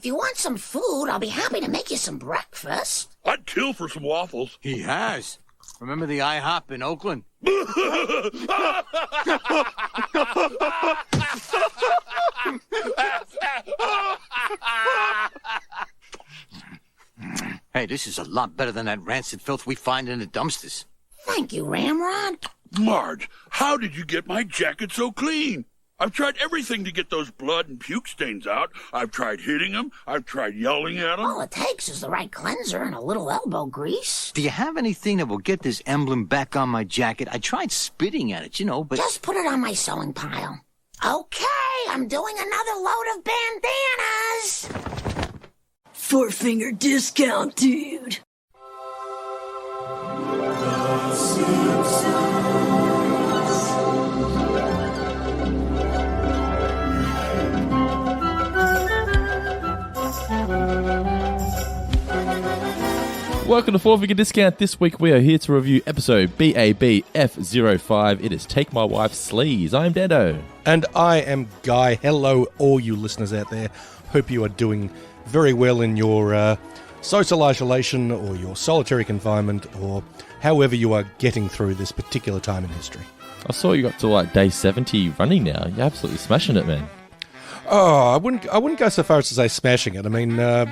If you want some food, I'll be happy to make you some breakfast. I'd kill for some waffles. He has. Remember the IHOP in Oakland? Hey, this is a lot better than that rancid filth we find in the dumpsters. Thank you, Ramrod. Marge, how did you get my jacket so clean? I've tried everything to get those blood and puke stains out. I've tried hitting them. I've tried yelling at them. All it takes is the right cleanser and a little elbow grease. Do you have anything that will get this emblem back on my jacket? I tried spitting at it, but... Just put it on my sewing pile. Okay, I'm doing another load of bandanas. 4-finger discount, dude. Welcome to 4-Figure Discount. This week we are here to review episode BABF05. It is Take My Wife Sleaze. I'm Dando. And I am Guy. Hello, all you listeners out there. Hope you are doing very well in your social isolation or your solitary confinement or however you are getting through this particular time in history. I saw you got to like day 70 running now. You're absolutely smashing it, man. Oh, I wouldn't go so far as to say smashing it. I mean, I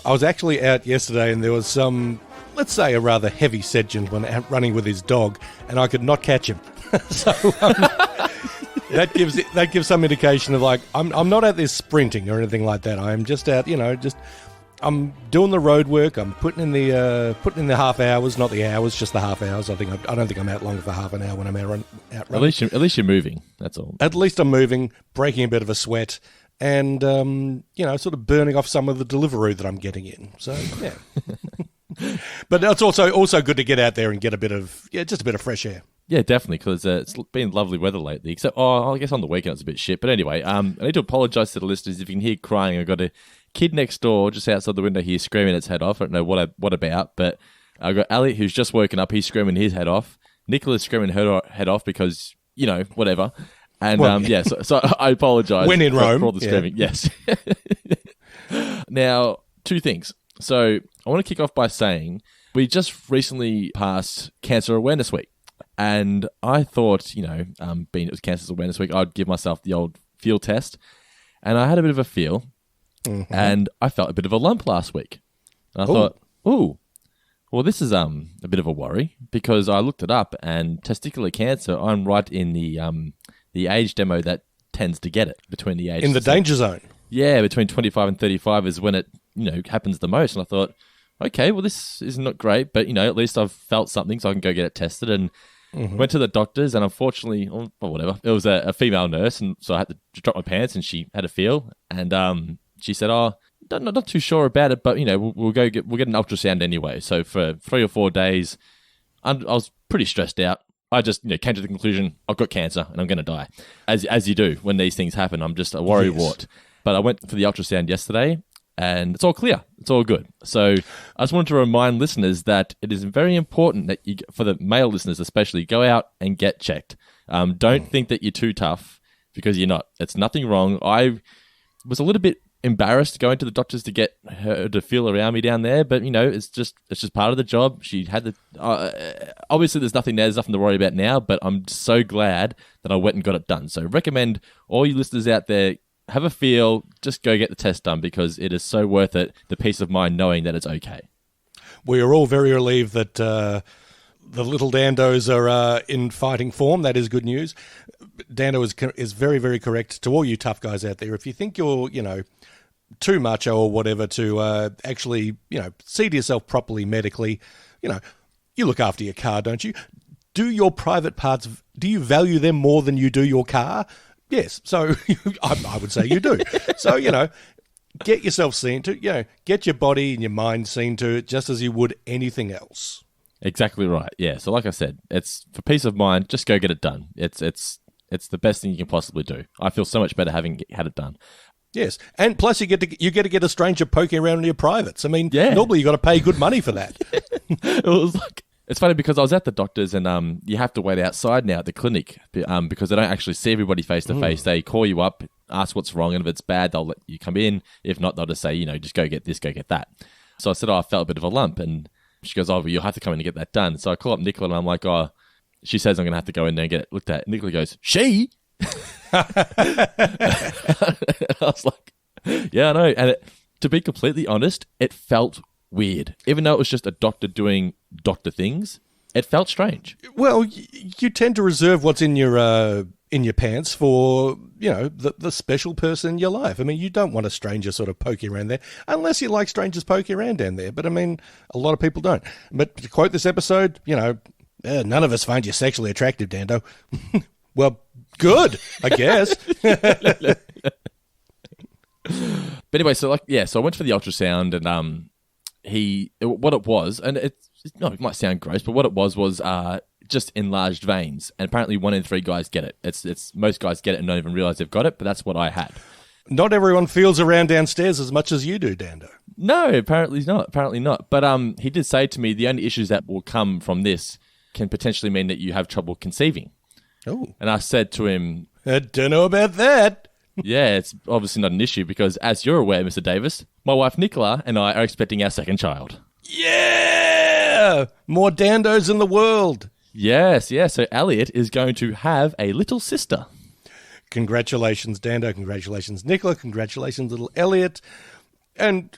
was actually out yesterday and there was some, let's say, a rather heavy set gentleman out running with his dog, and I could not catch him. So that gives some indication of like I'm not out there sprinting or anything like that. I am just out, I'm doing the road work. I'm putting in the half hours, not the hours, just the half hours. I don't think I'm out longer for half an hour when I'm out running. At least you're moving. That's all. At least I'm moving, breaking a bit of a sweat, and sort of burning off some of the Deliveroo that I'm getting in. So yeah. But it's also good to get out there and get just a bit of fresh air. Yeah, definitely, because it's been lovely weather lately. Except, I guess on the weekend it's a bit shit. But anyway, I need to apologise to the listeners if you can hear crying. I've got a kid next door, just outside the window here, screaming its head off. I don't know what about, but I've got Elliot, who's just woken up. He's screaming his head off. Nicola's screaming her head off because, whatever. And, so I apologise. When in Rome. For all the screaming. Yeah. Yes. Now, two things. So I want to kick off by saying we just recently passed Cancer Awareness Week. And I thought, being it was Cancer Awareness Week, I'd give myself the old feel test. And I had a bit of a feel. Mm-hmm. And I felt a bit of a lump last week. And I thought, well, this is a bit of a worry, because I looked it up, and testicular cancer, I'm right in the age demo that tends to get it, between the ages. In the danger zone. Yeah, between 25 and 35 is when it, happens the most. And I thought, okay, well, this is not great, but, at least I've felt something, so I can go get it tested. And went to the doctors, and unfortunately, or whatever, it was a female nurse, and so I had to drop my pants, and she had a feel, and she said, not too sure about it, but, we'll get an ultrasound anyway. So for 3 or 4 days, I was pretty stressed out. I just, came to the conclusion, I've got cancer and I'm going to die. As you do when these things happen. I'm just a worrywart. But I went for the ultrasound yesterday, and it's all clear. It's all good. So I just wanted to remind listeners that it is very important that for the male listeners especially, go out and get checked. Don't think that you're too tough, because you're not. It's nothing wrong. I was a little bit embarrassed going to the doctors to get her to feel around me down there, but it's just part of the job. She had the obviously there's nothing to worry about now, but I'm so glad that I went and got it done. So recommend all you listeners out there, have a feel, just go get the test done, because it is so worth it, the peace of mind knowing that it's okay. We are all very relieved that the little Dandos are in fighting form. That is good news. Dando is very, very correct. To all you tough guys out there, if you think you're, too macho or whatever to actually, see to yourself properly medically, you look after your car, don't you? Do your private parts, do you value them more than you do your car? Yes. So I would say you do. So, get yourself seen to, get your body and your mind seen to, just as you would anything else. Exactly right. Yeah. So like I said, it's for peace of mind, just go get it done. It's the best thing you can possibly do. I feel so much better having had it done. Yes, and plus you get to get a stranger poking around in your privates. I mean, Normally you got to pay good money for that. It was like, it's funny because I was at the doctor's, and you have to wait outside now at the clinic because they don't actually see everybody face to face. They call you up ask what's wrong, and if it's bad, they'll let you come in. If not, they'll just say, just go get this, go get that. So I said, I felt a bit of a lump, and she goes, well, you'll have to come in and get that done. So I call up Nicola, and I'm like, she says I'm going to have to go in there and get it looked at. Nicola goes, she? I was like, yeah, I know. And to be completely honest, it felt weird. Even though it was just a doctor doing doctor things, it felt strange. Well, you tend to reserve what's in your pants for, the special person in your life. I mean, you don't want a stranger sort of poking around there, unless you like strangers poking around down there. But I mean, a lot of people don't. But to quote this episode, none of us find you sexually attractive, Dando. Well, good, I guess. But anyway, so I went for the ultrasound, and what it was, and it might sound gross, but what it was just enlarged veins, and apparently 1 in 3 guys get it. It's most guys get it and don't even realize they've got it, but that's what I had. Not everyone feels around downstairs as much as you do, Dando. No, apparently not. But he did say to me the only issues that will come from this can potentially mean that you have trouble conceiving. Oh. And I said to him, I don't know about that. Yeah, it's obviously not an issue because, as you're aware, Mr. Davis, my wife Nicola and I are expecting our second child. Yeah! More Dandos in the world. Yes. So Elliot is going to have a little sister. Congratulations, Dando. Congratulations, Nicola. Congratulations, little Elliot. And,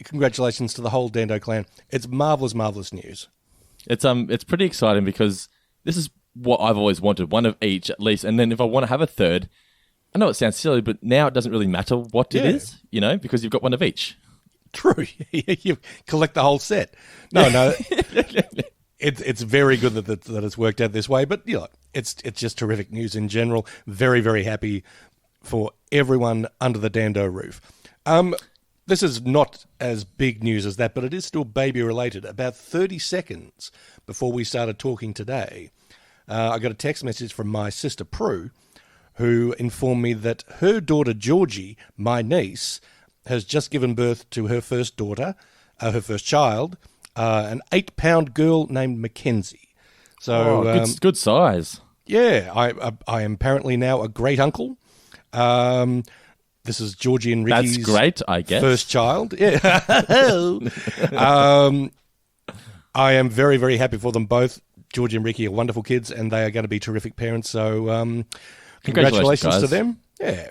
congratulations to the whole Dando clan. It's marvellous, marvellous news. It's pretty exciting because this is what I've always wanted, one of each at least. And then if I want to have a third, I know it sounds silly, but now it doesn't really matter what it is, because you've got one of each. True. You collect the whole set. No. It's very good that it's worked out this way, but it's just terrific news in general. Very, very happy for everyone under the Dando roof. This is not as big news as that, but it is still baby related. About 30 seconds before we started talking today, I got a text message from my sister Prue, who informed me that her daughter Georgie, my niece, has just given birth to her first daughter, her first child, an 8-pound girl named Mackenzie. So good size. Yeah, I am apparently now a great uncle. This is Georgie and Ricky's That's great, I guess. First child. Yeah. I am very, very happy for them both. Georgie and Ricky are wonderful kids, and they are going to be terrific parents. So, congratulations to them. Yeah.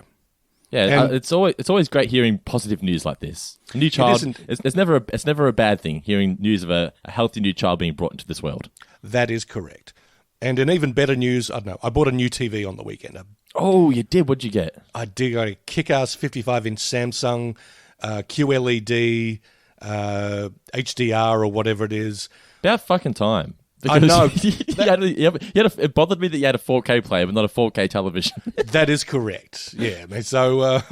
Yeah, it's always great hearing positive news like this. A new child, it's never a bad thing hearing news of a healthy new child being brought into this world. That is correct. And in even better news, I don't know, I bought a new TV on the weekend. Oh, you did? What'd you get? I did. I got a kick-ass 55-inch Samsung, QLED, HDR or whatever it is. About fucking time. I know. It bothered me that you had a 4K player, but not a 4K television. That is correct. Yeah. So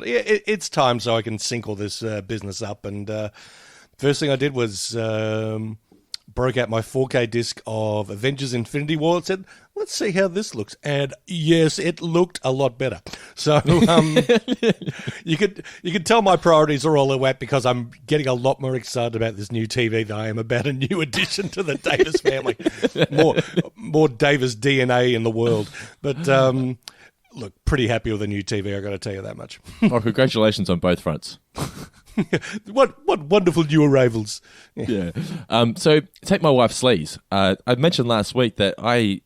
it's time so I can sync all this business up. And first thing I did was broke out my 4K disc of Avengers Infinity War and said, let's see how this looks. And yes, it looked a lot better. So you could tell my priorities are all out of whack because I'm getting a lot more excited about this new TV than I am about a new addition to the Davis family. More Davis DNA in the world. But look, pretty happy with the new TV, I got to tell you that much. Well, congratulations on both fronts. What wonderful new arrivals. Yeah. So take my wife Sleaze. I mentioned last week that I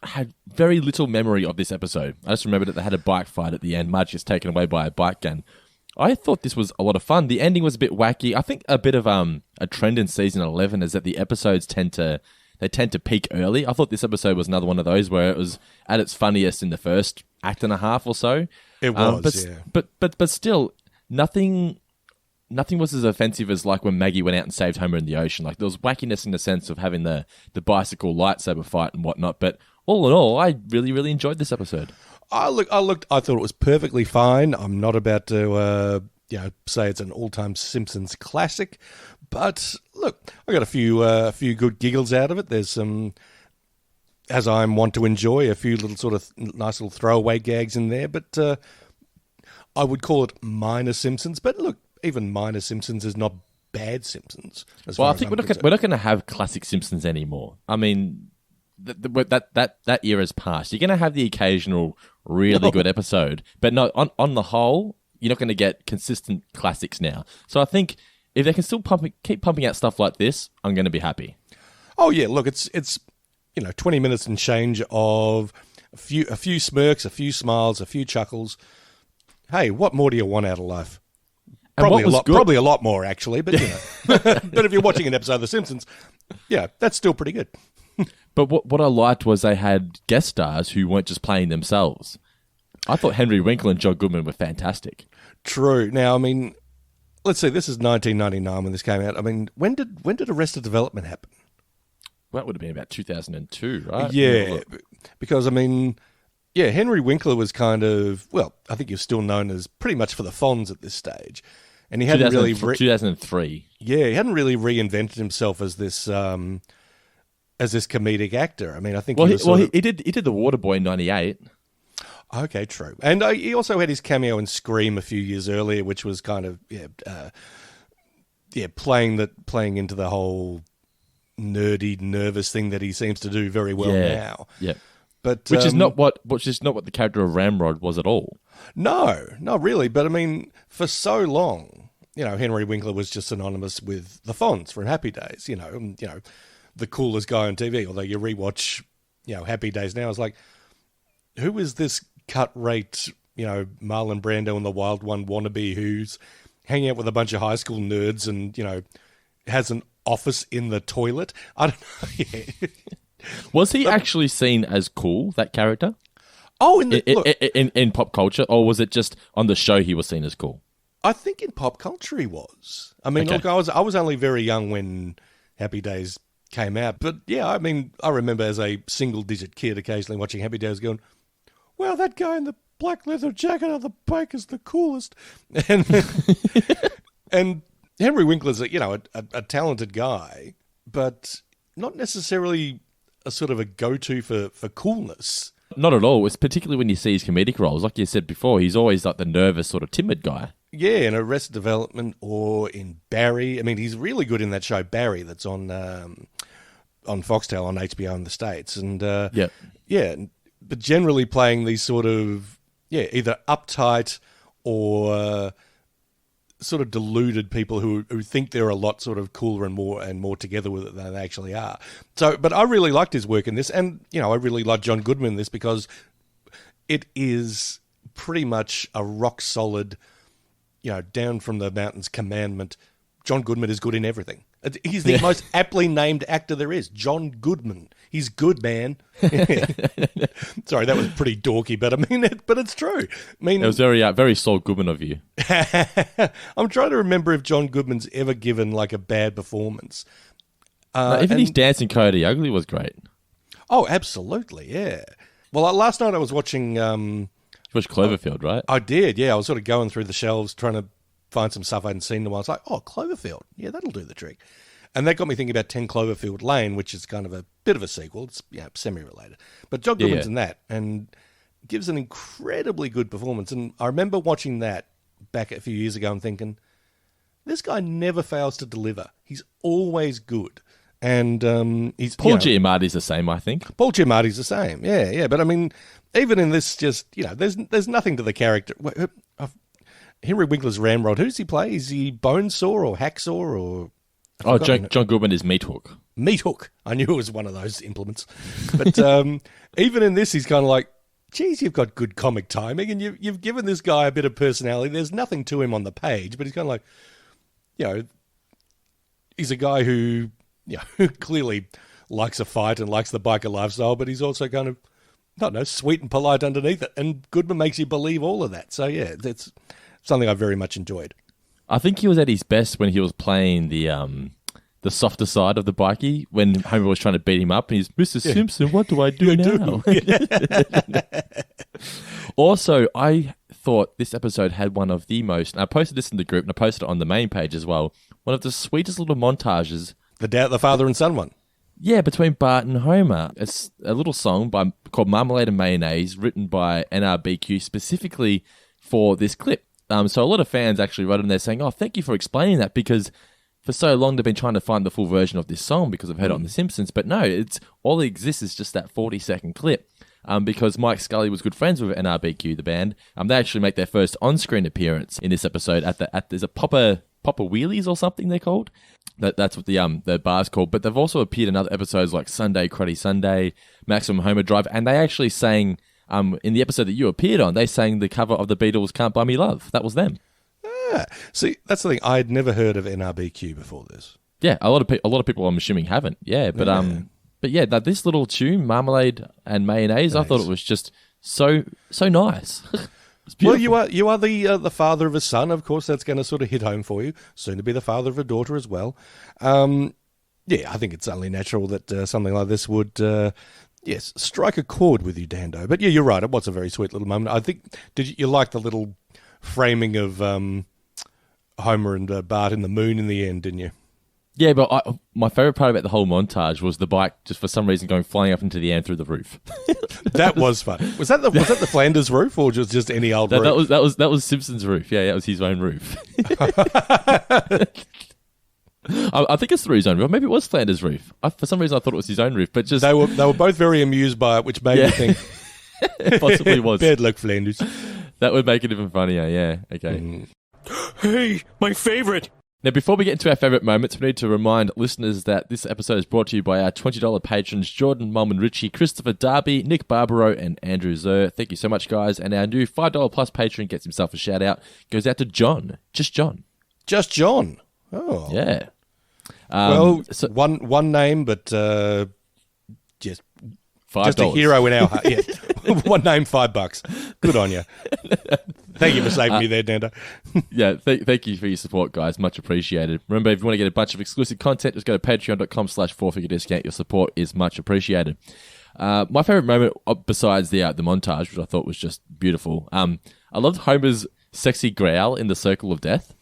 had very little memory of this episode. I just remembered that they had a bike fight at the end. Marge gets taken away by a bike gang. I thought this was a lot of fun. The ending was a bit wacky. I think a bit of a trend in season 11 is that the episodes tend to peak early. I thought this episode was another one of those where it was at its funniest in the first act and a half or so. It was, yeah. But still, nothing was as offensive as like when Maggie went out and saved Homer in the ocean. Like there was wackiness in the sense of having the bicycle lightsaber fight and whatnot. But all in all, I really, really enjoyed this episode. I thought it was perfectly fine. I'm not about to say it's an all-time Simpsons classic, but look, I got a few good giggles out of it. There's some, as I want to enjoy, a few little sort of nice little throwaway gags in there. But I would call it minor Simpsons. But look, even minor Simpsons is not bad Simpsons. Well, I think we're not going to have classic Simpsons anymore. I mean, that era's past. You're going to have the occasional really good episode, but no, on the whole, you're not going to get consistent classics now. So I think if they can still keep pumping out stuff like this, I'm going to be happy. Oh yeah, look, it's 20 minutes and change of a few smirks, a few smiles, a few chuckles. Hey, what more do you want out of life? Probably a lot more actually, but but if you're watching an episode of The Simpsons, yeah, that's still pretty good. But what I liked was they had guest stars who weren't just playing themselves. I thought Henry Winkler and John Goodman were fantastic. True. Now, I mean, let's see, this is 1999 when this came out. I mean, when did Arrested Development happen? Well, that would have been about 2002, right? Yeah, because I mean, yeah, Henry Winkler was kind of, well, I think he was still known as pretty much for the Fonz at this stage. And he hadn't really... 2003. Yeah, he hadn't really reinvented himself as this comedic actor. I mean, I think he did the Waterboy in 98. Okay, true. And he also had his cameo in Scream a few years earlier, which was kind of playing into the whole nerdy, nervous thing that he seems to do very well now. Yeah. But which is not what the character of Ramrod was at all. No, not really. But I mean, for so long, Henry Winkler was just synonymous with the Fonz from Happy Days. The coolest guy on TV. Although you rewatch, Happy Days now, it's like, who is this cut rate, Marlon Brando and the Wild One wannabe who's hanging out with a bunch of high school nerds and has an office in the toilet? I don't know. Yeah. Was he actually seen as cool, that character? Oh, in pop culture, or was it just on the show he was seen as cool? I think in pop culture he was. I mean, look, I was only very young when Happy Days came out, but yeah, I mean, I remember as a single-digit kid occasionally watching Happy Days, going, "Well, that guy in the black leather jacket on the bike is the coolest," and Henry Winkler's a talented guy, but not necessarily a sort of a go-to for coolness. Not at all. It's particularly when you see his comedic roles. Like you said before, he's always like the nervous, sort of timid guy. Yeah, in Arrested Development or in Barry. I mean, he's really good in that show Barry that's on Foxtel on HBO in the States. And but generally playing these sort of either uptight or sort of deluded people who think they're a lot sort of cooler and more together with it than they actually are. So, but I really liked his work in this, and I really like John Goodman in this because it is pretty much a rock solid, down from the mountains commandment. John Goodman is good in everything. He's the most aptly named actor there is, John Goodman. He's good, man. Sorry, that was pretty dorky, but I mean, but it's true. I mean, it was very Saul Goodman of you. I'm trying to remember if John Goodman's ever given like a bad performance. Even his Dancing Coyote Ugly was great. Oh, absolutely, yeah. Well, last night I was watching. You watched Cloverfield, right? I did, yeah. I was sort of going through the shelves trying to find some stuff I hadn't seen in a while. I was like, oh, Cloverfield. Yeah, that'll do the trick. And that got me thinking about 10 Cloverfield Lane, which is kind of a bit of a sequel. It's semi-related. But John Goodman's in that and gives an incredibly good performance. And I remember watching that back a few years ago and thinking, this guy never fails to deliver. He's always good. And he's Paul Giamatti's the same, I think. Paul Giamatti's the same, yeah. But I mean, even in this, just there's nothing to the character. Henry Winkler's Ramrod. Who does he play? Is he Bonesaw or Hacksaw or? John Goodman is Meat Hook. Meat Hook. I knew it was one of those implements. But even in this, he's kind of like, geez, you've got good comic timing, and you've given this guy a bit of personality. There's nothing to him on the page, but he's kind of like, he's a guy who, who clearly likes a fight and likes the biker lifestyle, but he's also kind of, I don't know, sweet and polite underneath it. And Goodman makes you believe all of that. So, yeah, that's something I very much enjoyed. I think he was at his best when he was playing the softer side of the bikie, when Homer was trying to beat him up, and he's, Mr. Simpson, what do I do now? Also, I thought this episode had one of the most, and I posted this in the group, and I posted it on the main page as well, one of the sweetest little montages. The father and son one. Yeah, between Bart and Homer. It's a little song called Marmalade and Mayonnaise, written by NRBQ specifically for this clip. So a lot of fans actually wrote in there saying, oh, thank you for explaining that, because for so long they've been trying to find the full version of this song because I've heard it on The Simpsons, but no, it's all that exists is just that 40-second clip. Because Mike Scully was good friends with NRBQ, the band. They actually make their first on-screen appearance in this episode at there's a Popper Wheelies or something they're called. That's what the bar's called. But they've also appeared in other episodes like Sunday, Cruddy Sunday, Maximum Overdrive, and they actually sang in the episode that you appeared on. They sang the cover of the Beatles' "Can't Buy Me Love." That was them. See, that's the thing. I'd never heard of NRBQ before this. Yeah, a lot of people I'm assuming haven't. Yeah, but But yeah, this little tune, Marmalade and Mayonnaise, I thought it was just so nice. Well, you are the father of a son. Of course, that's going to sort of hit home for you. Soon to be the father of a daughter as well. Yeah, I think it's only natural that something like this would, yes, strike a chord with you, Dando. But yeah, you're right. It was a very sweet little moment. I think you like the little framing of Homer and Bart in the moon in the end, didn't you? Yeah, but my favourite part about the whole montage was the bike just for some reason going flying up into the air and through the roof. That was fun. Was that the Flanders roof or just any old roof? That was Simpsons' roof. Yeah, that was his own roof. I think it's through his own roof. Maybe it was Flanders' roof. For some reason, I thought it was his own roof. But just they were both very amused by it, which made me think it possibly was. Bad luck, Flanders. That would make it even funnier. Yeah. Okay. Hey, my favorite. Now, before we get into our favourite moments, we need to remind listeners that this episode is brought to you by our $20 patrons, Jordan, Mulman Ritchie, Christopher Darby, Nick Barbaro, and Andrew Zer. Thank you so much, guys. And our new $5 plus patron gets himself a shout-out. Goes out to John. Just John. Just John. Oh. Yeah. One name, but just $5. Just a hero in our heart. Yeah. One name, $5. Good on you. Thank you for saving me there, Dando. Yeah, thank you for your support, guys. Much appreciated. Remember, if you want to get a bunch of exclusive content, just go to patreon.com/4figure discount. Your support is much appreciated. My favourite moment, besides the montage, which I thought was just beautiful, I loved Homer's sexy growl in the Circle of Death.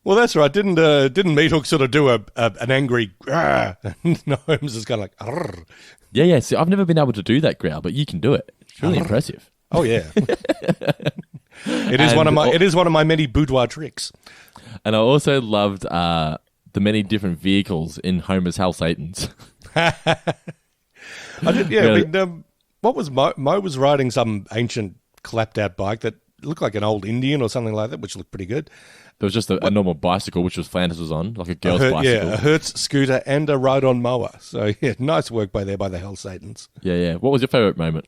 Well, that's right. Didn't Meathook sort of do an angry grrr? No, Holmes is kind of like arrr. Yeah. See, I've never been able to do that growl, but you can do it. It's really impressive. Oh yeah, it is one of my many boudoir tricks. And I also loved the many different vehicles in Homer's Hell Satans. I did. Yeah, I mean, what was Mo was riding some ancient clapped out bike that looked like an old Indian or something like that, which looked pretty good. There was just a normal bicycle, which was Flanders was on, like a girl's bicycle. Yeah, a Hertz scooter and a ride-on mower. So, yeah, nice work by the Hell Satans. Yeah. What was your favourite moment?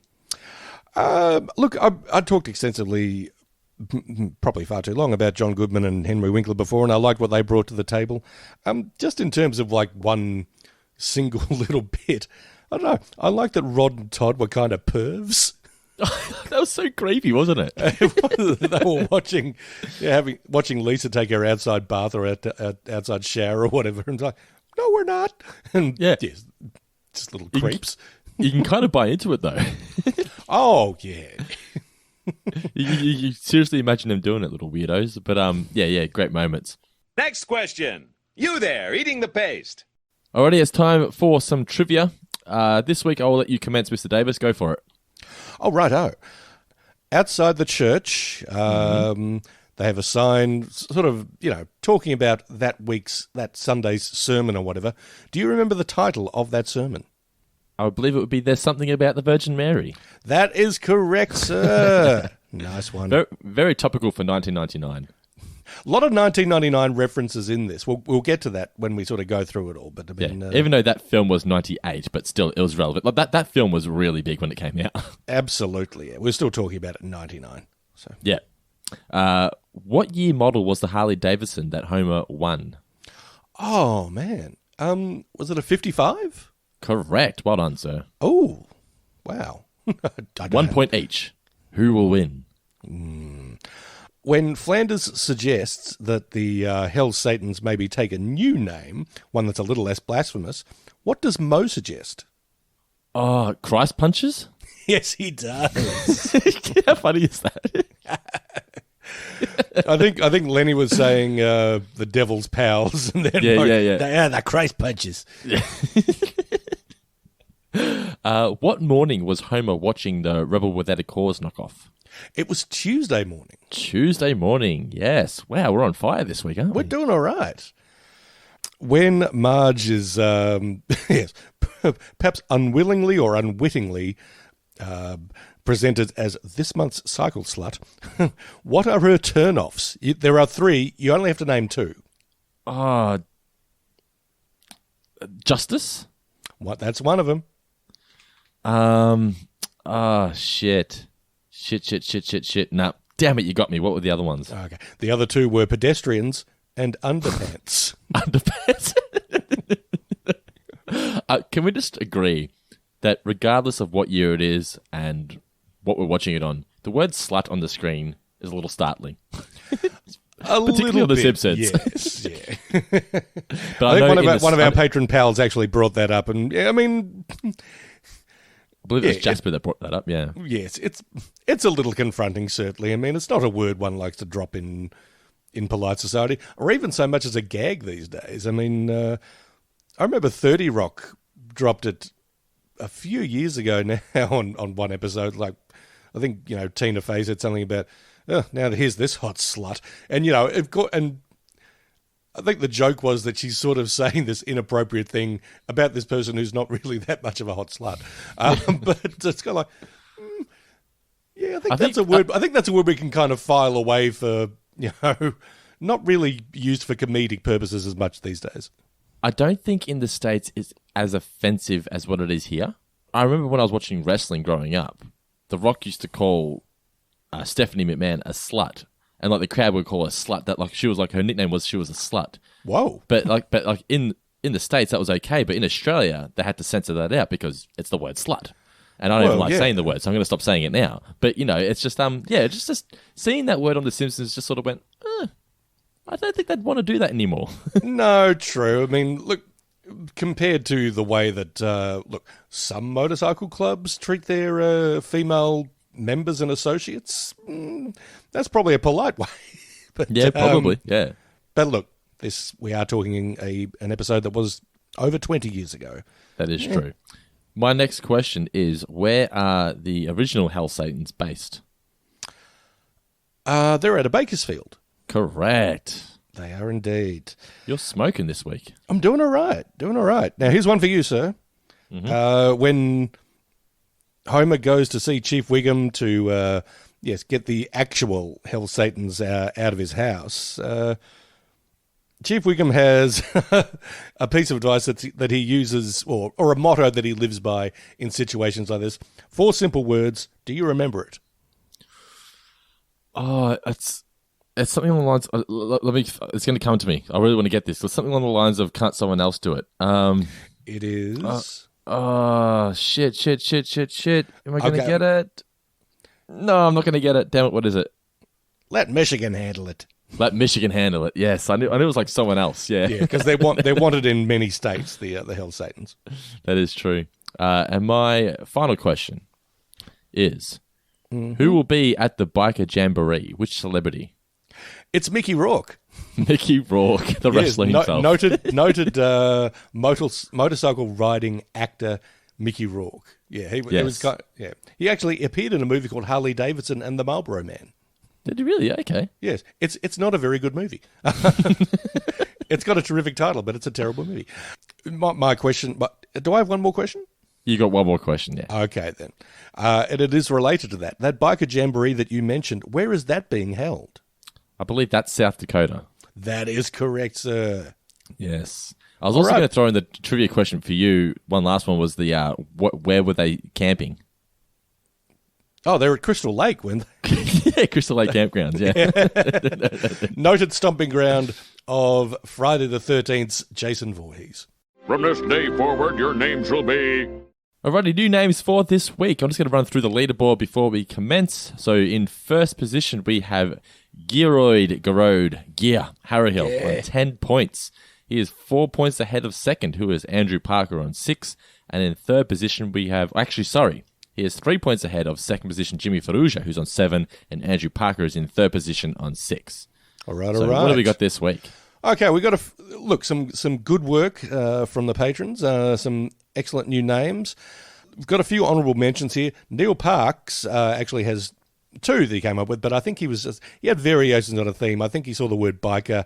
Look, I talked extensively, probably far too long, about John Goodman and Henry Winkler before, and I liked what they brought to the table. Just in terms of, like, one single little bit, I don't know. I like that Rod and Todd were kind of pervs. That was so creepy, wasn't it? They were watching Lisa take her outside bath or outside shower or whatever, and like, no, we're not. And yeah, just little creeps. You can kind of buy into it though. Oh yeah. you seriously imagine them doing it, little weirdos. But yeah, great moments. Next question. You there, eating the paste. Alrighty, it's time for some trivia. This week I will let you commence, Mr. Davis. Go for it. Oh, righto. Outside the church, they have a sign sort of, talking about that Sunday's sermon or whatever. Do you remember the title of that sermon? I would believe it would be There's Something About the Virgin Mary. That is correct, sir. Nice one. Very, very topical for 1999. A lot of 1999 references in this. We'll get to that when we sort of go through it all. But I mean, even though that film was 98, but still it was relevant. Like that film was really big when it came out. Absolutely, yeah. We're still talking about it in 99. So yeah. What year model was the Harley Davidson that Homer won? Oh man, was it a 55? Correct. Well done, sir. Oh, wow. 1 point each. Who will win? When Flanders suggests that the Hell Satans maybe take a new name, one that's a little less blasphemous, what does Mo suggest? Oh, Christ punches? Yes, he does. How funny is that? I think Lenny was saying the devil's pals, and then yeah. They are the Christ punches. Yeah. What morning was Homer watching the Rebel Without a Cause knockoff? It was Tuesday morning. Tuesday morning, yes. Wow, we're on fire this week, aren't we? We're doing all right. When Marge is, yes, perhaps unwillingly or unwittingly presented as this month's cycle slut, what are her turn-offs? There are 3. You only have to name 2. Justice? What? That's one of them. Shit. Shit. Nah, damn it, you got me. What were the other ones? Okay. The other 2 were pedestrians and underpants. Underpants? Can we just agree that regardless of what year it is and what we're watching it on, the word slut on the screen is a little startling. Particularly on The Simpsons. Yes, yeah. But I think one of our patron pals actually brought that up, and I mean, I believe it was Jasper that brought that up. Yeah. Yes, it's a little confronting. Certainly, I mean, it's not a word one likes to drop in polite society, or even so much as a gag these days. I mean, I remember 30 Rock dropped it a few years ago now on one episode. Like, I think Tina Fey said something about, oh, now here's this hot slut, and and I think the joke was that she's sort of saying this inappropriate thing about this person who's not really that much of a hot slut. But it's kind of like, yeah, I think that's a word. I think that's a word we can kind of file away for, not really used for comedic purposes as much these days. I don't think in the States it's as offensive as what it is here. I remember when I was watching wrestling growing up, The Rock used to call Stephanie McMahon a slut. And like the crowd would call her slut. That like she was like her nickname was she was a slut. Whoa! But in the States that was okay, but in Australia they had to censor that out because it's the word slut, and I don't even like saying the word, so I'm going to stop saying it now. But it's just just seeing that word on The Simpsons just sort of went. I don't think they'd want to do that anymore. No, true. I mean, look, compared to the way that some motorcycle clubs treat their female members and associates, that's probably a polite way. But, yeah, probably. Yeah. But look, we are talking an episode that was over 20 years ago. That is true. My next question is, where are the original Hell Satans based? They're at a Bakersfield. Correct. They are indeed. You're smoking this week. I'm doing all right. Now, here's one for you, sir. Mm-hmm. When Homer goes to see Chief Wiggum to, get the actual Hell Satans out of his house, Chief Wiggum has a piece of advice that he uses, or a motto that he lives by in situations like this. 4 simple words. Do you remember it? Oh, it's something along the lines. It's going to come to me. I really want to get this. It's something along the lines of "Can't someone else do it?" It is. Shit. Am I going to get it? No, I'm not going to get it. Damn it! What is it? Let Michigan handle it. Let Michigan handle it. Yes, I knew it was like someone else. Yeah, because they're wanted in many states. The Hell Satans. That is true. And my final question is: Who will be at the biker jamboree? Which celebrity? It's Mickey Rourke. Mickey Rourke, the wrestler himself. Noted motorcycle riding actor Mickey Rourke. Yeah, he was. He actually appeared in a movie called Harley Davidson and the Marlboro Man. Did he really? Okay. Yes, it's not a very good movie. It's got a terrific title, but it's a terrible movie. My question, but do I have one more question? You got one more question, yeah. Okay, then. And it is related to that. That biker jamboree that you mentioned, where is that being held? I believe that's South Dakota. That is correct, sir. Yes. I was also going to throw in the trivia question for you. One last one was the where were they camping? Oh, they're at Crystal Lake, weren't they? Yeah, Crystal Lake campgrounds, yeah. Noted stomping ground of Friday the 13th's Jason Voorhees. From this day forward, your names will be... Alrighty, new names for this week. I'm just going to run through the leaderboard before we commence. So in first position, we have Gearoid Harrahill on 10 points. He is 4 points ahead of second, who is Andrew Parker on 6. And in third position, we have... he is 3 points ahead of second position Jimmy Ferrugia, who's on 7. And Andrew Parker is in third position on 6. All right. What have we got this week? Okay, we got some good work from the patrons, some excellent new names. We've got a few honourable mentions here. Neil Parks actually has two that he came up with, but I think he had variations on a theme. I think he saw the word biker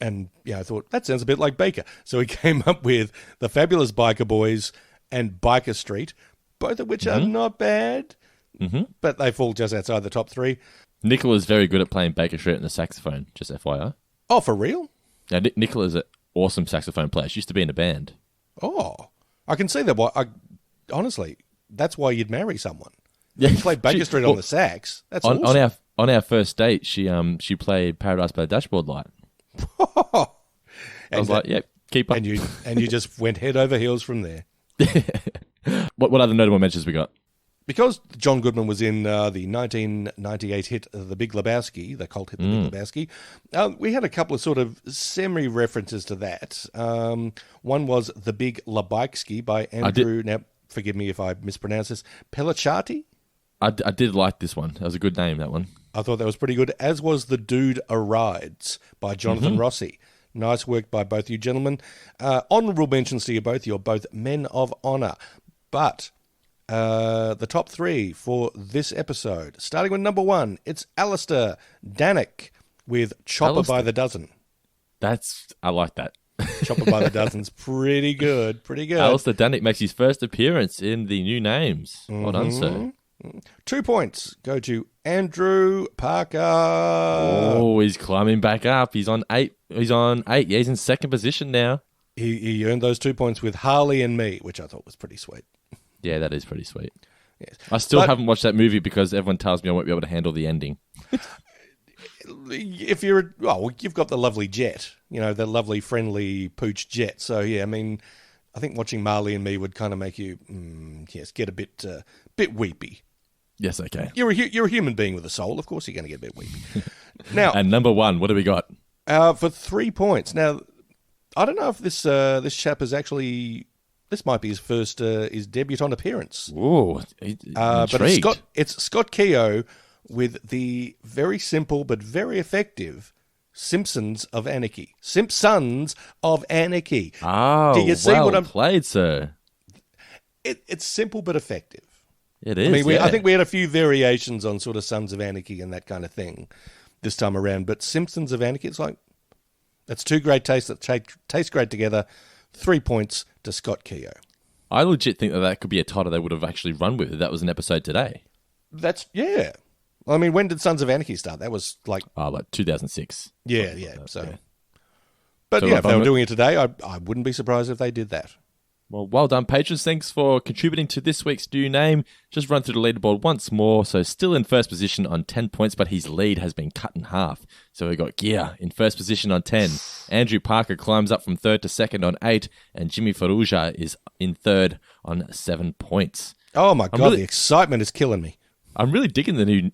and I thought, that sounds a bit like Baker. So he came up with the Fabulous Biker Boys and Biker Street, both of which are not bad, but they fall just outside the top three. Nicola is very good at playing Baker Street on the saxophone, just FYI. Oh, for real? Yeah, Nicola is an awesome saxophone player. She used to be in a band. Oh, I can see that. Honestly, that's why you'd marry someone. Yeah, you played Baker Street on the sax. That's awesome. On our first date, she played Paradise by the Dashboard Light. I was like, "Yep, keep up." And you just went head over heels from there. What other notable mentions we got? Because John Goodman was in the 1998 hit The Big Lebowski, the cult hit The Big Lebowski, we had a couple of sort of semi-references to that. One was The Big Lebowski by Andrew, now forgive me if I mispronounce this, Pellicciati? I did like this one. That was a good name, that one. I thought that was pretty good, as was The Dude Arides by Jonathan Rossi. Nice work by both you gentlemen. Honourable mentions to you both. You're both men of honour. But the top three for this episode, starting with number one, it's Alistair Danick with Chopper by the Dozen. I like that. Chopper by the Dozen's pretty good. Pretty good. Alistair Danick makes his first appearance in the new names. Well done, sir. 2 points go to Andrew Parker. Oh, he's climbing back up. He's on 8. Yeah, he's in second position now. He earned those 2 points with Harley and Me, which I thought was pretty sweet. Yeah, that is pretty sweet. Yes. I still haven't watched that movie because everyone tells me I won't be able to handle the ending. If you've got the lovely Jet, the lovely, friendly pooch Jet. So, yeah, I mean, I think watching Marley and Me would kind of make you, get a bit weepy. Yes, okay. You're a human being with a soul. Of course you're going to get a bit weepy. Now, and number one, what do we got? For 3 points. Now, I don't know if this chap is actually... This might be his first, his debutante appearance. Ooh, but it's Scott Keogh with the very simple but very effective Simpsons of Anarchy. Simpsons of Anarchy. Oh, do you see what I'm played, sir? It's simple but effective. It is. I think we had a few variations on sort of Sons of Anarchy and that kind of thing this time around. But Simpsons of Anarchy, it's like that's two great tastes that taste great together. 3 points to Scott Keogh. I legit think that could be a title they would have actually run with if that was an episode today. Yeah. I mean, when did Sons of Anarchy start? That was like 2006. Yeah. But if they were doing it today, I wouldn't be surprised if they did that. Well done, patrons. Thanks for contributing to this week's new name. Just run through the leaderboard once more. So still in first position on 10 points, but his lead has been cut in half. So we got Gia in first position on 10. Andrew Parker climbs up from third to second on 8. And Jimmy Farrugia is in third on 7 points. Oh my God, the excitement is killing me. I'm really digging the new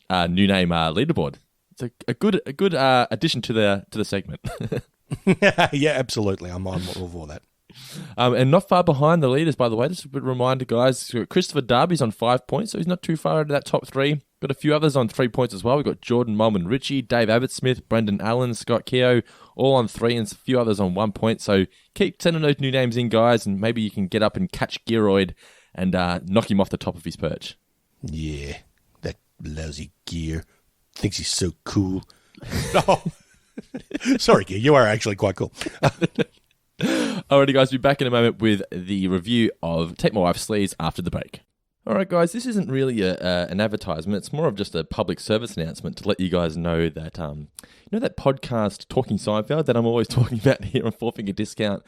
name leaderboard. It's a good addition to the segment. Yeah, absolutely. I'm all for that. And not far behind the leaders, by the way. Just a reminder, guys. Christopher Darby's on 5 points, so he's not too far out of that top three. Got a few others on 3 points as well. We've got Jordan Mulman Ritchie, Dave Abbott-Smith, Brendan Allen, Scott Keogh, all on 3, and a few others on 1 point. So keep sending those new names in, guys, and maybe you can get up and catch Gearoid and knock him off the top of his perch. Yeah, that lousy Gear thinks he's so cool. Sorry, Gear, you are actually quite cool. Alrighty, guys, we'll be back in a moment with the review of Take My Wife Sleaze after the break. Alright, guys, this isn't really an advertisement. It's more of just a public service announcement to let you guys know that, that podcast, Talking Seinfeld, that I'm always talking about here on Four Finger Discount.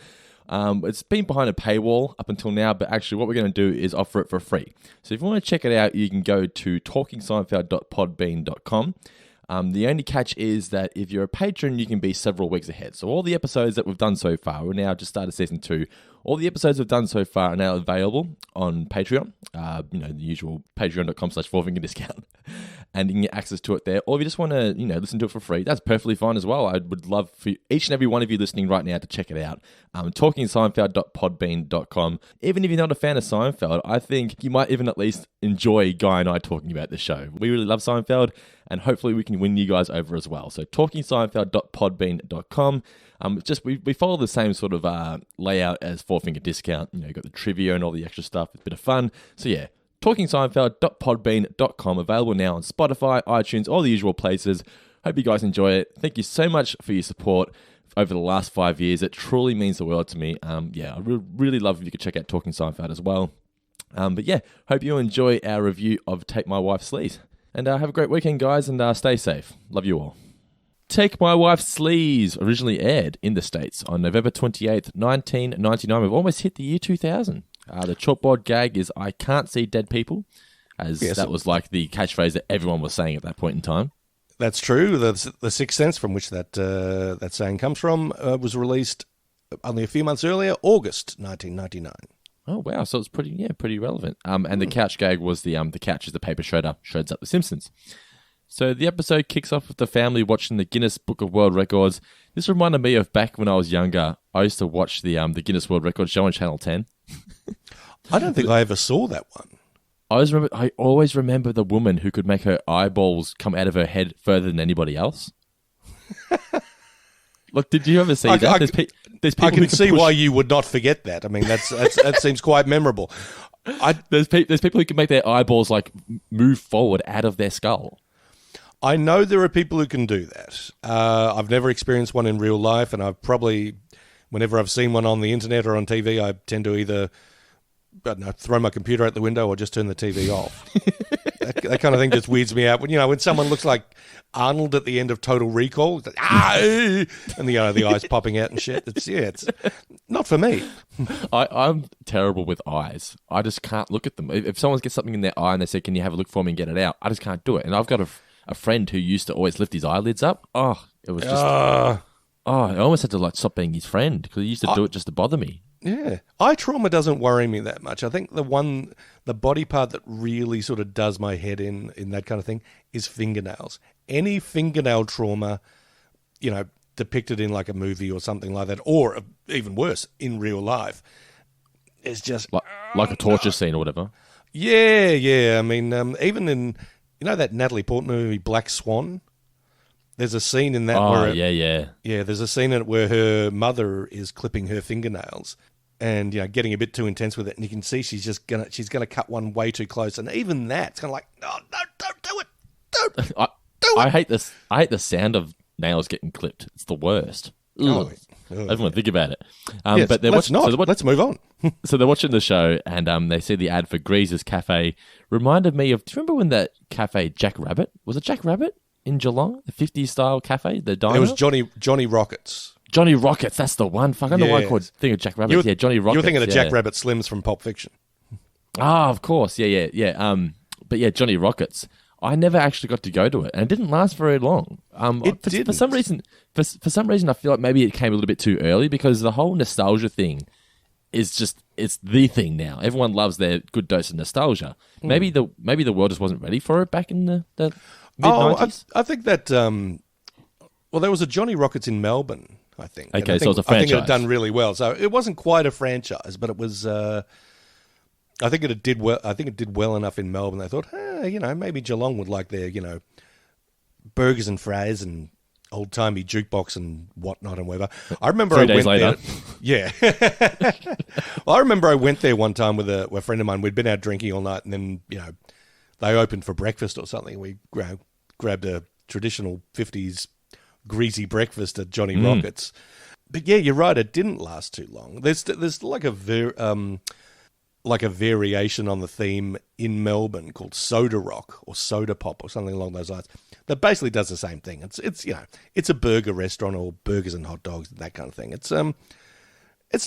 It's been behind a paywall up until now, but actually what we're going to do is offer it for free. So if you want to check it out, you can go to talkingseinfeld.podbean.com. The only catch is that if you're a patron, you can be several weeks ahead. So all the episodes that we've done so far, we're now just started season 2. All the episodes we've done so far are now available on Patreon. The usual patreon.com/fourfingerdiscount. And you can get access to it there. Or if you just want to, listen to it for free, that's perfectly fine as well. I would love for each and every one of you listening right now to check it out. TalkingSeinfeld.podbean.com. Even if you're not a fan of Seinfeld, I think you might even at least enjoy Guy and I talking about the show. We really love Seinfeld, and hopefully we can win you guys over as well. So TalkingSeinfeld.podbean.com. We follow the same sort of layout as Four Finger Discount. You've got the trivia and all the extra stuff. It's a bit of fun. So yeah, TalkingSeinfeld.podbean.com, available now on Spotify, iTunes, all the usual places. Hope you guys enjoy it. Thank you so much for your support over the last 5 years. It truly means the world to me. I really love if you could check out Talking Seinfeld as well. But yeah, hope you enjoy our review of Take My Wife Sleaze. And have a great weekend, guys, and stay safe. Love you all. Take My Wife Sleaze originally aired in the States on November 28th, 1999. We've almost hit the year 2000. The chalkboard gag is "I can't see dead people," as that was like the catchphrase that everyone was saying at that point in time. That's true. The Sixth Sense, from which that saying comes from, was released only a few months earlier, August 1999. Oh wow! So it's pretty relevant. And the couch gag was the couch is the paper shredder, shreds up the Simpsons. So the episode kicks off with the family watching the Guinness Book of World Records. This reminded me of back when I was younger. I used to watch the Guinness World Records show on Channel 10. I don't think I ever saw that one. I always remember the woman who could make her eyeballs come out of her head further than anybody else. Look, did you ever see that? There's people I can see why you would not forget that. I mean, that seems quite memorable. There's people who can make their eyeballs like move forward out of their skull. I know there are people who can do that. I've never experienced one in real life, and I've probably, whenever I've seen one on the internet or on TV, I tend to either throw my computer out the window or just turn the TV off. that kind of thing just weirds me out. When someone looks like Arnold at the end of Total Recall, it's like, and the eyes popping out and shit. It's not for me. I'm terrible with eyes. I just can't look at them. If someone gets something in their eye and they say, "Can you have a look for me and get it out?" I just can't do it. And I've got a friend who used to always lift his eyelids up. Oh, it was just... I almost had to stop being his friend because he used to do it just to bother me. Yeah. Eye trauma doesn't worry me that much. I think the body part that really sort of does my head in that kind of thing is fingernails. Any fingernail trauma, depicted in like a movie or something like that, or even worse, in real life, is just... Like a torture scene or whatever. Yeah. I mean, even in... that Natalie Portman movie, Black Swan? There's a scene in that where... Yeah, there's a scene in it where her mother is clipping her fingernails and, getting a bit too intense with it. And you can see she's gonna cut one way too close. And even that, it's kind of like, no, don't do it. Don't do it. I hate this. I hate the sound of nails getting clipped. It's the worst. I don't want to think about it. But let's move on. So they're watching the show and they see the ad for Grease's Cafe. Reminded me of... Do you remember when that cafe, Jack Rabbit? Was it Jack Rabbit in Geelong? The 50s style cafe? The diner? It was Johnny Rockets. Johnny Rockets, that's the one. Fuck, I don't know why I called think of Jack Rabbit. Johnny Rockets. You were thinking of Jack Rabbit Slims from Pulp Fiction. Ah, of course. Yeah. But yeah, Johnny Rockets. I never actually got to go to it, and it didn't last very long. For some reason, I feel like maybe it came a little bit too early because the whole nostalgia thing is just it's the thing now. Everyone loves their good dose of nostalgia. Maybe the world just wasn't ready for it back in the mid-90s. I think that there was a Johnny Rockets in Melbourne, I think. Okay, so it was a franchise. I think it had done really well. So it wasn't quite a franchise, but it was. I think it did well. I think it did well enough in Melbourne. They thought, maybe Geelong would like their, burgers and fries and old timey jukebox and whatnot and whatever. I remember 3 days later. Yeah. Well, I remember I went there one time with a friend of mine. We'd been out drinking all night, and then they opened for breakfast or something. We grabbed a traditional 50s greasy breakfast at Johnny Rockets. But yeah, you're right. It didn't last too long. There's like a variation on the theme in Melbourne called Soda Rock or Soda Pop or something along those lines that basically does the same thing. It's a burger restaurant or burgers and hot dogs, that kind of thing. It's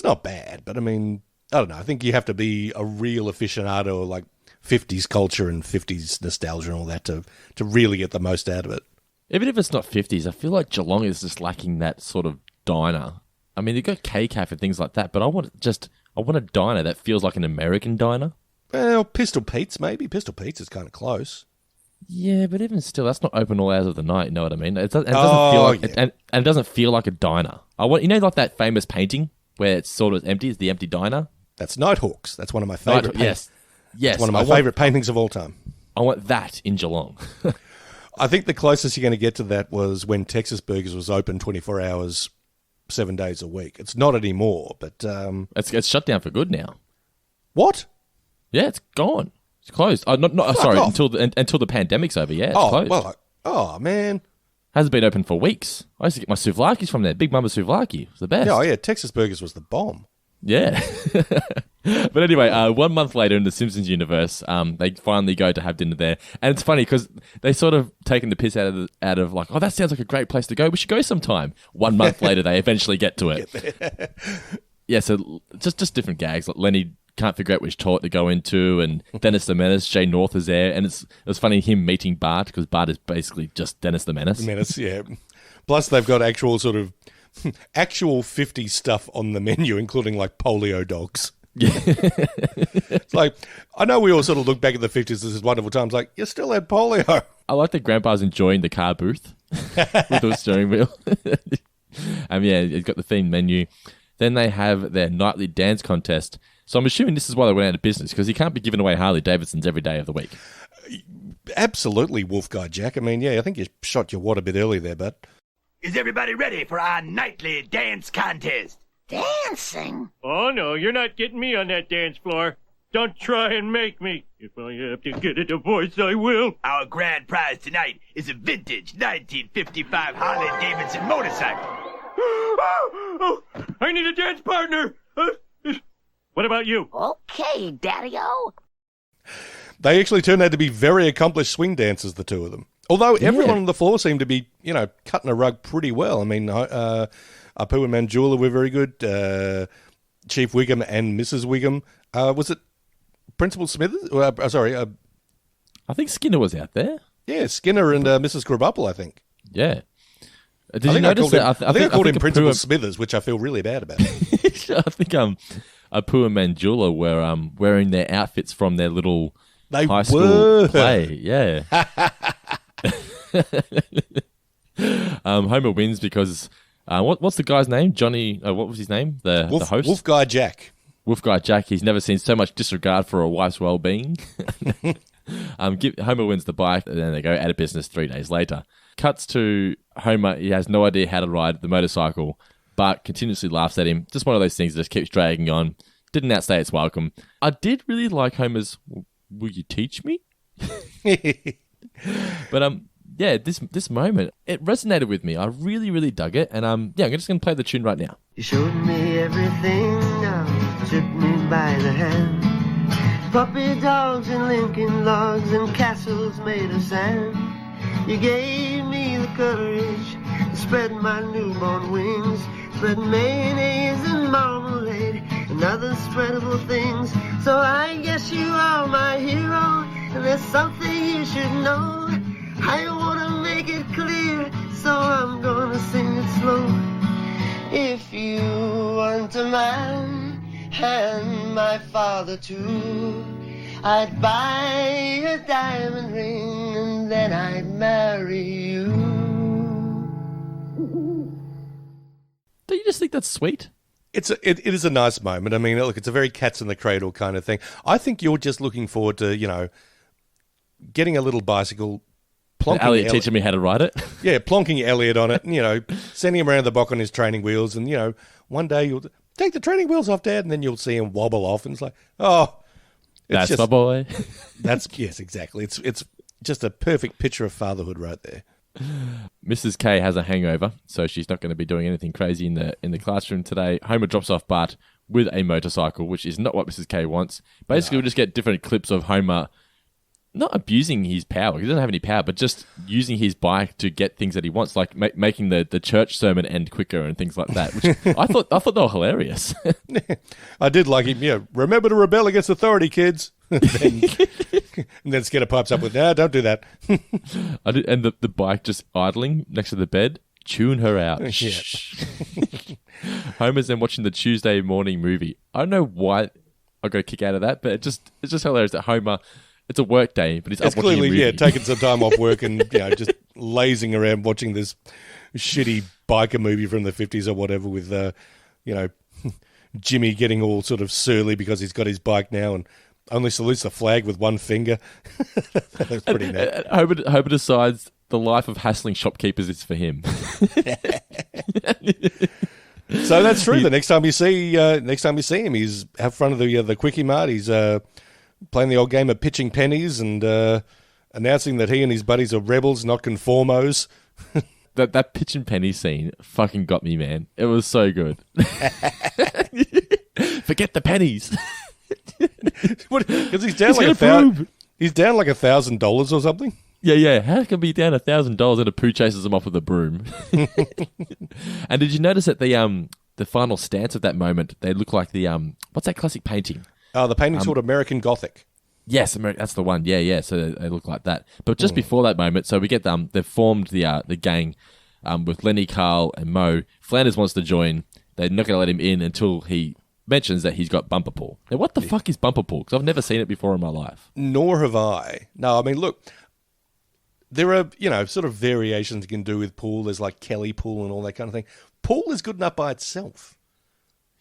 not bad, but I mean, I don't know. I think you have to be a real aficionado of like 50s culture and 50s nostalgia and all that to really get the most out of it. Even if it's not 50s, I feel like Geelong is just lacking that sort of diner. I mean, they've got K-Cafe and things like that, but I want a diner that feels like an American diner. Well, Pistol Pete's maybe. Pistol Pete's is kind of close. Yeah, but even still, that's not open all hours of the night. You know what I mean? It doesn't feel like a diner. I want like that famous painting where it's sort of empty. It's the empty diner. That's Nighthawks. That's one of my favorite. Yes. It's one of my favorite paintings of all time. I want that in Geelong. I think the closest you're going to get to that was when Texas Burgers was open 24 hours, 7 days a week. It's not anymore, but it's shut down for good now. What? Yeah, it's gone. It's closed. Sorry, off. until the pandemic's over. Yeah, it's closed. Well, oh, man. Hasn't been open for weeks. I used to get my souvlakis from there. Big Mama souvlaki. It was the best. Yeah, oh, yeah, Texas Burgers was the bomb. Yeah. But anyway, 1 month later in the Simpsons universe, they finally go to have dinner there. And it's funny because they sort of taken the piss out of like, oh, that sounds like a great place to go. We should go sometime. 1 month later, they eventually get to it. Yeah, so just different gags. Like Lenny can't figure out which toilet to go into, and Dennis the Menace, Jay North is there. And it was funny him meeting Bart because Bart is basically just Dennis the Menace. Menace, yeah. Plus, they've got actual 50s stuff on the menu, including like polio dogs. Yeah. It's like, I know we all sort of look back at the 50s, this is wonderful times, like, you still had polio. I like that Grandpa's enjoying the car booth with the steering wheel. Yeah, it's got the themed menu. Then they have their nightly dance contest. So I'm assuming this is why they went out of business, because you can't be giving away Harley Davidsons every day of the week. Absolutely, Wolf Guy Jack. I mean, yeah, I think you shot your wad a bit early there, but... Is everybody ready for our nightly dance contest? Dancing? Oh, no, you're not getting me on that dance floor. Don't try and make me. If I have to get a divorce, I will. Our grand prize tonight is a vintage 1955 Harley-Davidson motorcycle. Oh, I need a dance partner. What about you? Okay, Daddy-O. They actually turned out to be very accomplished swing dancers, the two of them. Although everyone on the floor seemed to be, cutting a rug pretty well. I mean, Apu and Manjula were very good. Chief Wiggum and Mrs. Wiggum. Was it Principal Smithers? I think Skinner was out there. Yeah, Skinner and Mrs. Krabappel, I think. Yeah. Did you notice that? I think I called him Principal Smithers, which I feel really bad about. I think Apu and Manjula were wearing their outfits from their little high school play. Yeah. Homer wins because what's the guy's name? Johnny. What was his name? The host. Wolf Guy Jack. Wolf Guy Jack. He's never seen so much disregard for a wife's well-being. Homer wins the bike, and then they go out of business 3 days later. Cuts to Homer. He has no idea how to ride the motorcycle. Bart continuously laughs at him. Just one of those things that just keeps dragging on. Didn't outstay its welcome. I did really like Homer's, will you teach me? But yeah, this moment, it resonated with me. I really, really dug it. And I'm just going to play the tune right now. You showed me everything now, took me by the hand. Puppy dogs and Lincoln logs and castles made of sand. You gave me the courage to spread my newborn wings, spread mayonnaise and marmalade and other spreadable things. So I guess you are my hero, and there's something you should know. I wanna make it clear, so I'm gonna sing it slow. If you weren't a man and my father too, I'd buy a diamond ring and then I'd marry you. Don't you just think that's sweet? It is a nice moment. I mean, look, it's a very cats in the cradle kind of thing. I think you're just looking forward to, getting a little bicycle, plonking Elliot teaching me how to ride it. Yeah, plonking Elliot on it, and, sending him around the block on his training wheels, and, one day you'll take the training wheels off, Dad, and then you'll see him wobble off, and it's like, oh, that's my boy. Yes, exactly. It's just a perfect picture of fatherhood right there. Mrs. K has a hangover, so she's not going to be doing anything crazy in the classroom today. Homer drops off Bart with a motorcycle, which is not what Mrs. K wants. Basically, we just get different clips of Homer not abusing his power. He doesn't have any power, but just using his bike to get things that he wants, like making the church sermon end quicker and things like that. Which I thought they were hilarious. I did like him. Yeah, remember to rebel against authority, kids. And then Skinner pipes up with, "No, don't do that." I did, and the bike just idling next to the bed. Tune her out. Yeah. Homer's then watching the Tuesday morning movie. I don't know why I got a kick out of that, but it's just hilarious that Homer. It's a work day, but he's up watching clearly, a movie. Taking some time off work and just lazing around watching this shitty biker movie from the 50s or whatever with Jimmy getting all sort of surly because he's got his bike now and only salutes the flag with one finger. That's pretty neat. Homer decides the life of hassling shopkeepers is for him. So that's true. The next time you see him, he's out front of the Quickie Mart. He's playing the old game of pitching pennies and announcing that he and his buddies are rebels, not conformos. That pitch and penny scene fucking got me, man. It was so good. Forget the pennies. Because he's down like $1,000 or something. Yeah. How can be down $1,000 and a poo chases him off with a broom? And did you notice that the final stance of that moment, they look like the what's that classic painting? Oh, the painting's called American Gothic. Yes, that's the one. Yeah. So they look like that. But just before that moment, so we get they've formed the gang with Lenny, Carl, and Mo. Flanders wants to join. They're not going to let him in until he mentions that he's got bumper pool. Now, what the fuck is bumper pool? Because I've never seen it before in my life. Nor have I. No, I mean, look, there are, sort of variations you can do with pool. There's like Kelly pool and all that kind of thing. Pool is good enough by itself.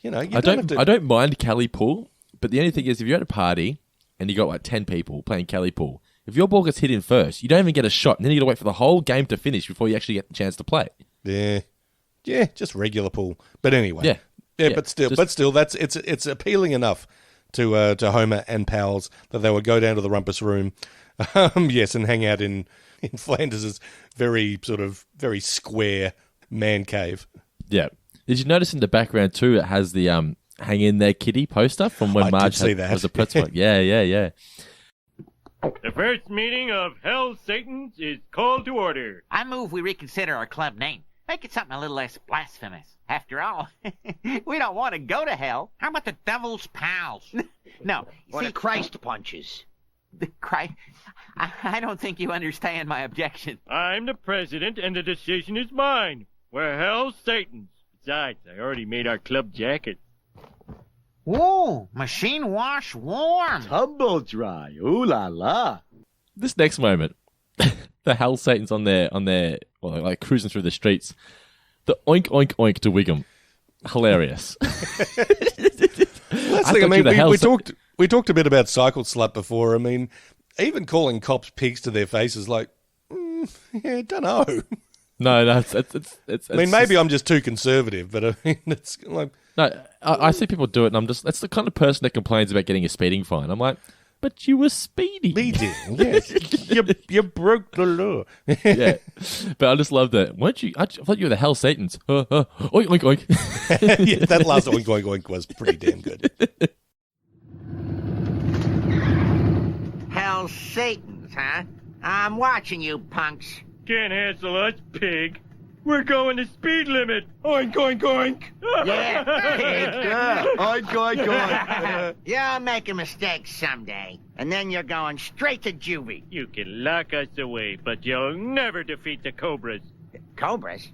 I don't mind Kelly pool, but the only thing is if you're at a party and you got like 10 people playing Kelly pool, if your ball gets hit in first, you don't even get a shot, and then you got to wait for the whole game to finish before you actually get the chance to play. Yeah, just regular pool. But anyway, yeah, but still, that's it's appealing enough to Homer and pals that they would go down to the rumpus room, and hang out in Flanders' very square man cave. Yeah. Did you notice in the background too? It has the "Hang in there, kitty" poster from when Marge was a pretzel. Yeah. The first meeting of Hell Satans is called to order. I move we reconsider our club name. Make it something a little less blasphemous. After all, we don't want to go to hell. How about the Devil's Pals? No. Or the Christ Punches. The Christ... I don't think you understand my objection. I'm the president, and the decision is mine. We're Hell Satans. Besides, I already made our club jacket. Ooh, machine wash warm. Tumble dry. Ooh la la. This next moment, the Hell Satans on their like cruising through the streets. The oink oink oink to Wiggum. Hilarious. We talked a bit about Cycle Slut before. I mean, even calling cops pigs to their faces, like, don't know. No, it's I mean, maybe I'm just too conservative, but I mean, it's like... No, I see people do it, and I'm just... That's the kind of person that complains about getting a speeding fine. I'm like, but you were speeding. Speeding, yes. you broke the law. Yeah. But I just love that. Weren't you... I thought you were the Hell Satans. Oink, oink, oink. Yeah, that last oink, oink, oink was pretty damn good. Hell Satans, huh? I'm watching you, punks. Can't hassle us, pig. We're going the speed limit. Oink, oink, oink. Yeah, pig. Oink, oink, oink. You'll make a mistake someday, and then you're going straight to juvie. You can lock us away, but you'll never defeat the Cobras. Cobras?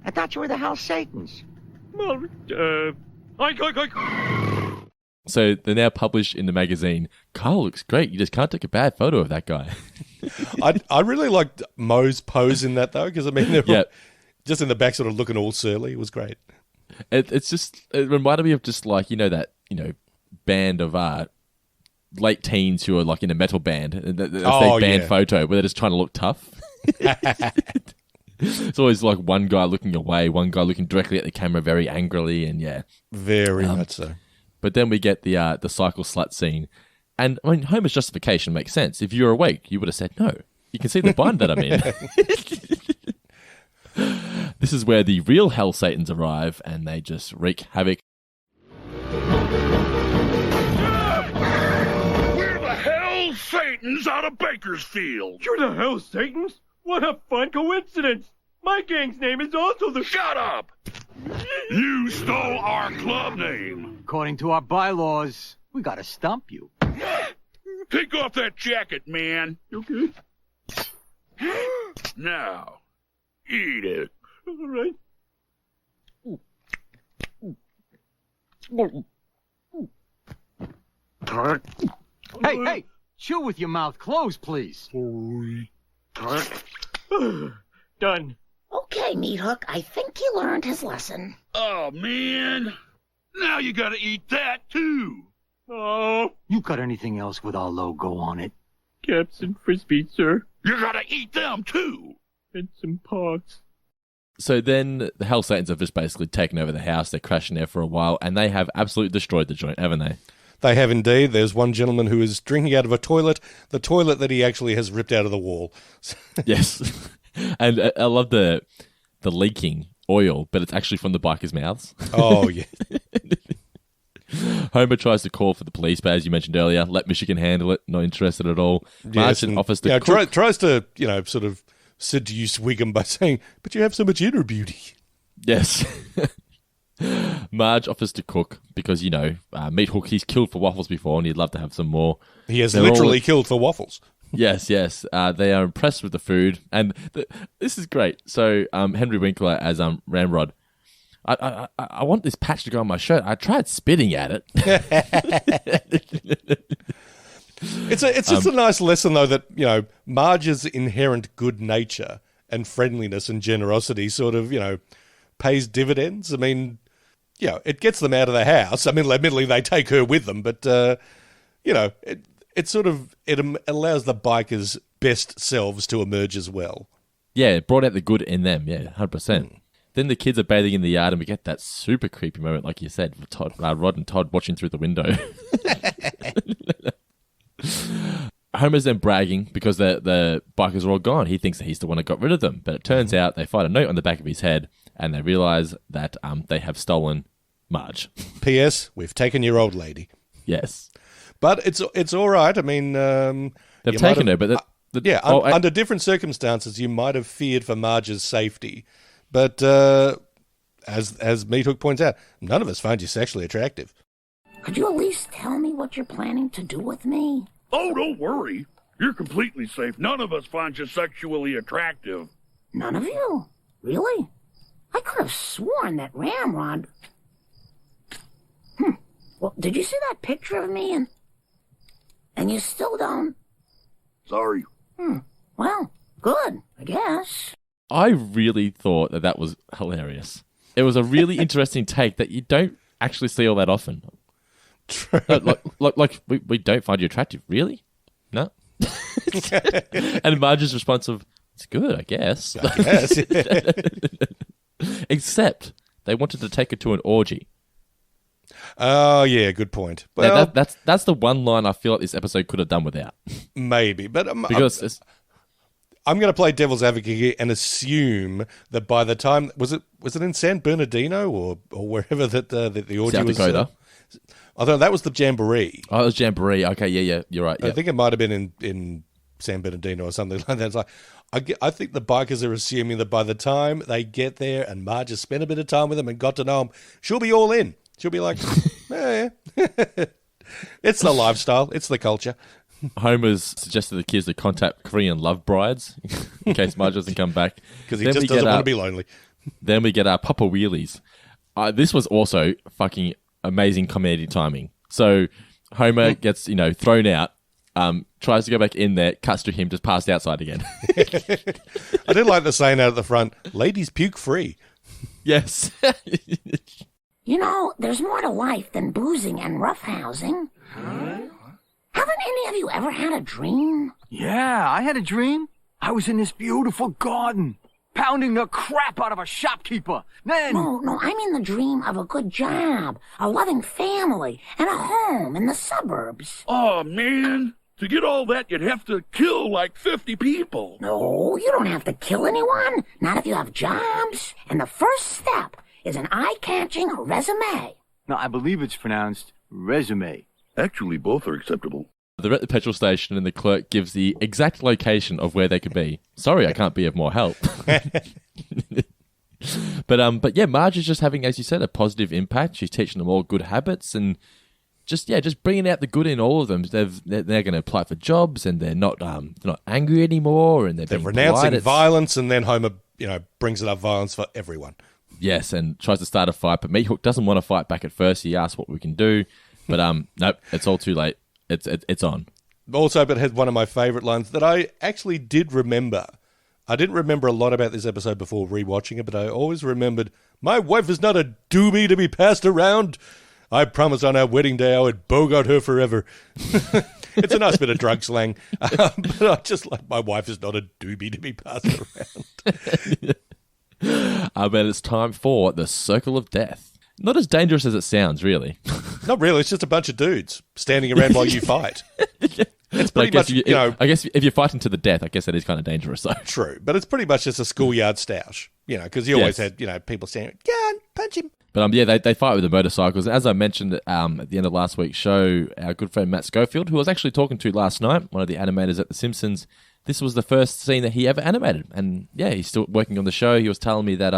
I thought you were the Hell Satans. Well, oink, oink, oink. So they're now published in the magazine. Carl looks great. You just can't take a bad photo of that guy. I really liked Moe's pose in that, though, because, I mean, they're just in the back sort of looking all surly. It was great. It reminded me of just like, that band of late teens who are like in a metal band. That's their band photo where they're just trying to look tough. It's always like one guy looking away, one guy looking directly at the camera very angrily, and very much so. But then we get the cycle slut scene. And, I mean, Homer's justification makes sense. If you were awake, you would have said no. You can see the bind that I'm in. This is where the real Hell Satans arrive, and they just wreak havoc. We're the Hell Satans out of Bakersfield. You're the Hell Satans? What a fun coincidence. My gang's name is also the... Shut up! You stole our club name. According to our bylaws, we gotta stump you. Take off that jacket, man. Okay. Now, eat it. All right. Hey, chew with your mouth closed, please. Done. Okay, Meat Hook, I think he learned his lesson. Oh, man. Now you gotta eat that, too. Oh. You got anything else with our logo on it? Caps and Frisbees, sir. You gotta eat them, too. And some pots. So then the Hell Satans have just basically taken over the house. They're crashing there for a while, and they have absolutely destroyed the joint, haven't they? They have indeed. There's one gentleman who is drinking out of a toilet, the toilet that he actually has ripped out of the wall. Yes. And I love the leaking oil, but it's actually from the bikers' mouths. Oh, yeah. Homer tries to call for the police, but as you mentioned earlier, let Michigan handle it. Not interested at all. Marge offers to cook. Tries to, sort of seduce Wiggum by saying, but you have so much inner beauty. Yes. Marge offers to cook because, Meat Hook, he's killed for waffles before and he'd love to have some more. He has literally killed for waffles. Yes. They are impressed with the food. And this is great. So Henry Winkler as Ramrod, I want this patch to go on my shirt. I tried spitting at it. It's just a nice lesson, though, that, Marge's inherent good nature and friendliness and generosity sort of, pays dividends. I mean, it gets them out of the house. I mean, admittedly, they take her with them, but, it allows the bikers' best selves to emerge as well. Yeah, it brought out the good in them. Yeah, 100%. Then the kids are bathing in the yard, and we get that super creepy moment, like you said, with Rod and Todd watching through the window. Homer's then bragging because the bikers are all gone. He thinks that he's the one that got rid of them. But it turns out they find a note on the back of his head, and they realize that they have stolen Marge. P.S. We've taken your old lady. Yes. But it's all right. I mean... they've taken her, but... under different circumstances, you might have feared for Marge's safety. But as Meat Hook points out, none of us find you sexually attractive. Could you at least tell me what you're planning to do with me? Oh, don't worry. You're completely safe. None of us find you sexually attractive. None of you? Really? I could have sworn that Ramrod... Well, did you see that picture of me and you still don't? Sorry. Well, good, I guess. I really thought that was hilarious. It was a really interesting take that you don't actually see all that often. True. Like we don't find you attractive, really? No. And Marge's response of, it's good, I guess. Except they wanted to take her to an orgy. Oh, yeah, good point. Well, that's the one line I feel like this episode could have done without. Maybe, but because I'm going to play devil's advocate here and assume that by the time was it in San Bernardino or wherever that the orgy South was? Dakota. I thought that was the Jamboree. Oh, it was Jamboree. Okay, yeah, you're right. Yeah. I think it might have been in San Bernardino or something like that. It's like I think the bikers are assuming that by the time they get there and Marge has spent a bit of time with them and got to know them, she'll be all in. She'll be like, yeah. It's the lifestyle. It's the culture. Homer's suggested the kids to contact Korean love brides in case Marge doesn't come back. Because he just doesn't want to be lonely. Then we get our Papa Wheelies. This was also fucking amazing comedy timing. So Homer gets, thrown out, tries to go back in there, cuts to him just passed outside again. I did like the saying out at the front, ladies puke free. Yes. There's more to life than boozing and roughhousing. Haven't any of you ever had a dream? Yeah, I had a dream. I was in this beautiful garden, pounding the crap out of a shopkeeper. Then... No, I mean the dream of a good job, a loving family, and a home in the suburbs. Oh, man. To get all that, you'd have to kill like 50 people. No, you don't have to kill anyone, not if you have jobs. And the first step is an eye-catching resume. No, I believe it's pronounced resume. Actually, both are acceptable. They're at the petrol station and the clerk gives the exact location of where they could be. Sorry, I can't be of more help. But yeah, Marge is just having, as you said, a positive impact. She's teaching them all good habits and just bringing out the good in all of them. They're going to apply for jobs and they're not angry anymore and they're renouncing violence, and then Homer brings it up violence for everyone. Yes, and tries to start a fight, but Meat Hook doesn't want to fight back at first. He asks what we can do, but nope, it's all too late. It's on. Also, but it had one of my favourite lines that I actually did remember. I didn't remember a lot about this episode before rewatching it, but I always remembered, my wife is not a doobie to be passed around. I promised on our wedding day I would bogart her forever. It's a nice bit of drug slang, but I just like, my wife is not a doobie to be passed around. But it's time for the Circle of Death. Not as dangerous as it sounds, really. Not really. It's just a bunch of dudes standing around while you fight. It's pretty much, I guess if you're fighting to the death, I guess that is kind of dangerous, though. True, but it's pretty much just a schoolyard stoush, because you always had, people standing, gun, punch him. But they fight with the motorcycles. As I mentioned at the end of last week's show, our good friend Matt Schofield, who I was actually talking to last night, one of the animators at The Simpsons, this was the first scene that he ever animated. And yeah, he's still working on the show. He was telling me that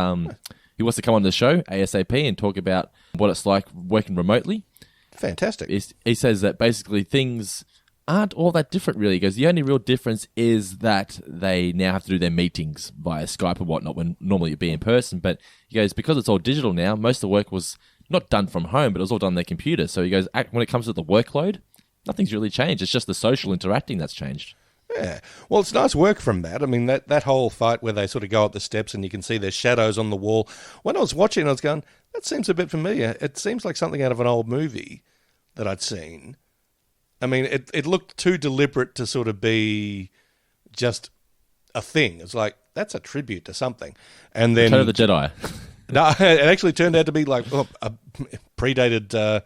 he wants to come on the show ASAP and talk about what it's like working remotely. Fantastic. He says that basically things aren't all that different, really. He goes, the only real difference is that they now have to do their meetings via Skype and whatnot when normally it'd be in person. But he goes, because it's all digital now, most of the work was not done from home, but it was all done on their computer. So he goes, when it comes to the workload, nothing's really changed. It's just the social interacting that's changed. Yeah. Well, it's nice work from that. I mean, that whole fight where they sort of go up the steps and you can see their shadows on the wall. When I was watching, I was going, that seems a bit familiar. It seems like something out of an old movie that I'd seen. I mean, it looked too deliberate to sort of be just a thing. It's like, that's a tribute to something. And then Return of the Jedi. No, it actually turned out to be like predated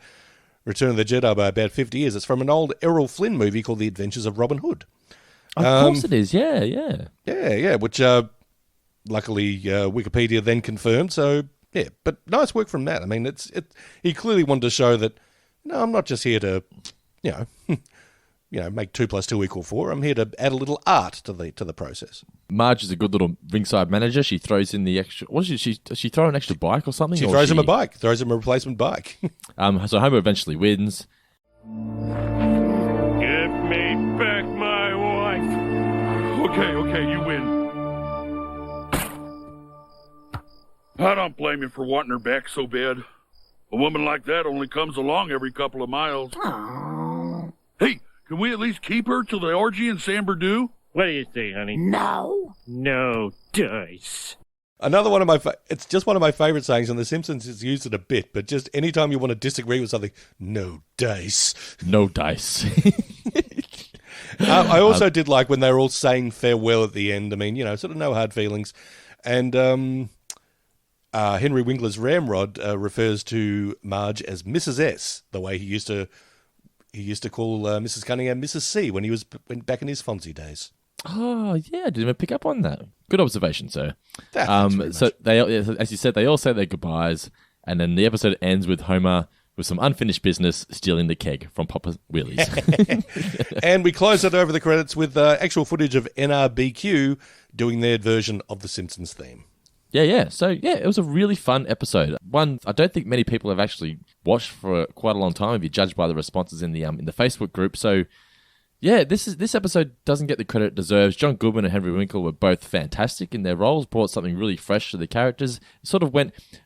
Return of the Jedi by about 50 years. It's from an old Errol Flynn movie called The Adventures of Robin Hood. Of course it is, yeah. Yeah, which luckily Wikipedia then confirmed. So, yeah, but nice work from Matt. I mean, he clearly wanted to show that, no, I'm not just here to, make 2 + 2 = 4. I'm here to add a little art to the process. Marge is a good little ringside manager. She throws in the extra. What is she throw an extra bike or something? She throws him a bike. Throws him a replacement bike. So Homer eventually wins. Give me back my wife. Okay, you win. I don't blame you for wanting her back so bad. A woman like that only comes along every couple of miles. Aww. Hey, can we at least keep her till the orgy in San Bernardino? What do you say, honey? No. No dice. Another one of it's just one of my favorite sayings, and The Simpsons has used it a bit, but just anytime you want to disagree with something, no dice. No dice. I also did like when they were all saying farewell at the end. I mean, sort of no hard feelings. And Henry Winkler's Ramrod refers to Marge as Mrs. S, the way he used to call Mrs. Cunningham Mrs. C when he was back in his Fonzie days. Oh, yeah, I didn't even pick up on that. Good observation, sir. So they, as you said, they all say their goodbyes, and then the episode ends with Homer with some unfinished business stealing the keg from Papa Wheelies. And we close it over the credits with actual footage of NRBQ doing their version of the Simpsons theme. Yeah. So, yeah, it was a really fun episode. One I don't think many people have actually watched for quite a long time, if you judge by the responses in the Facebook group. So, yeah, this episode doesn't get the credit it deserves. John Goodman and Henry Winkler were both fantastic in their roles, brought something really fresh to the characters. It sort of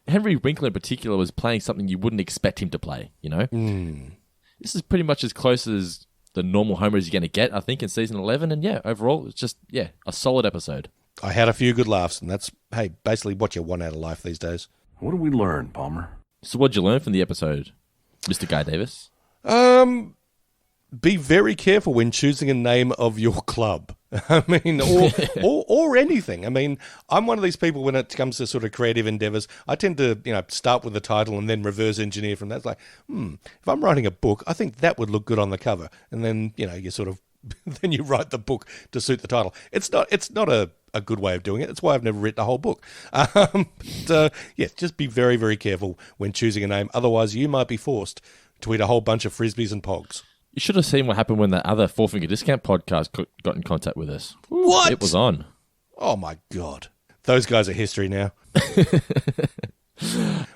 Henry Winkler in particular was playing something you wouldn't expect him to play, This is pretty much as close as the normal Homer is going to get, I think, in season 11. And yeah, overall, it's just, a solid episode. I had a few good laughs, and that's, basically what you want out of life these days. What did we learn, Palmer? So what'd you learn from the episode, Mr. Guy Davis? Be very careful when choosing a name of your club. I mean, or anything. I mean, I'm one of these people when it comes to sort of creative endeavors, I tend to, start with the title and then reverse engineer from that. It's like, if I'm writing a book, I think that would look good on the cover. And then, you sort of, then you write the book to suit the title. It's not a good way of doing it. That's why I've never written a whole book. Just be very, very careful when choosing a name. Otherwise, you might be forced to eat a whole bunch of Frisbees and Pogs. You should have seen what happened when that other Four Finger Discount podcast got in contact with us. What? It was on. Oh, my God. Those guys are history now.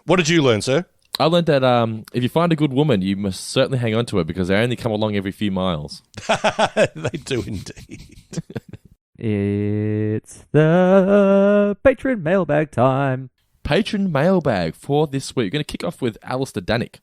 What did you learn, sir? I learned that if you find a good woman, you must certainly hang on to her because they only come along every few miles. They do indeed. It's the patron mailbag time. Patron mailbag for this week. We're going to kick off with Alistair Danick.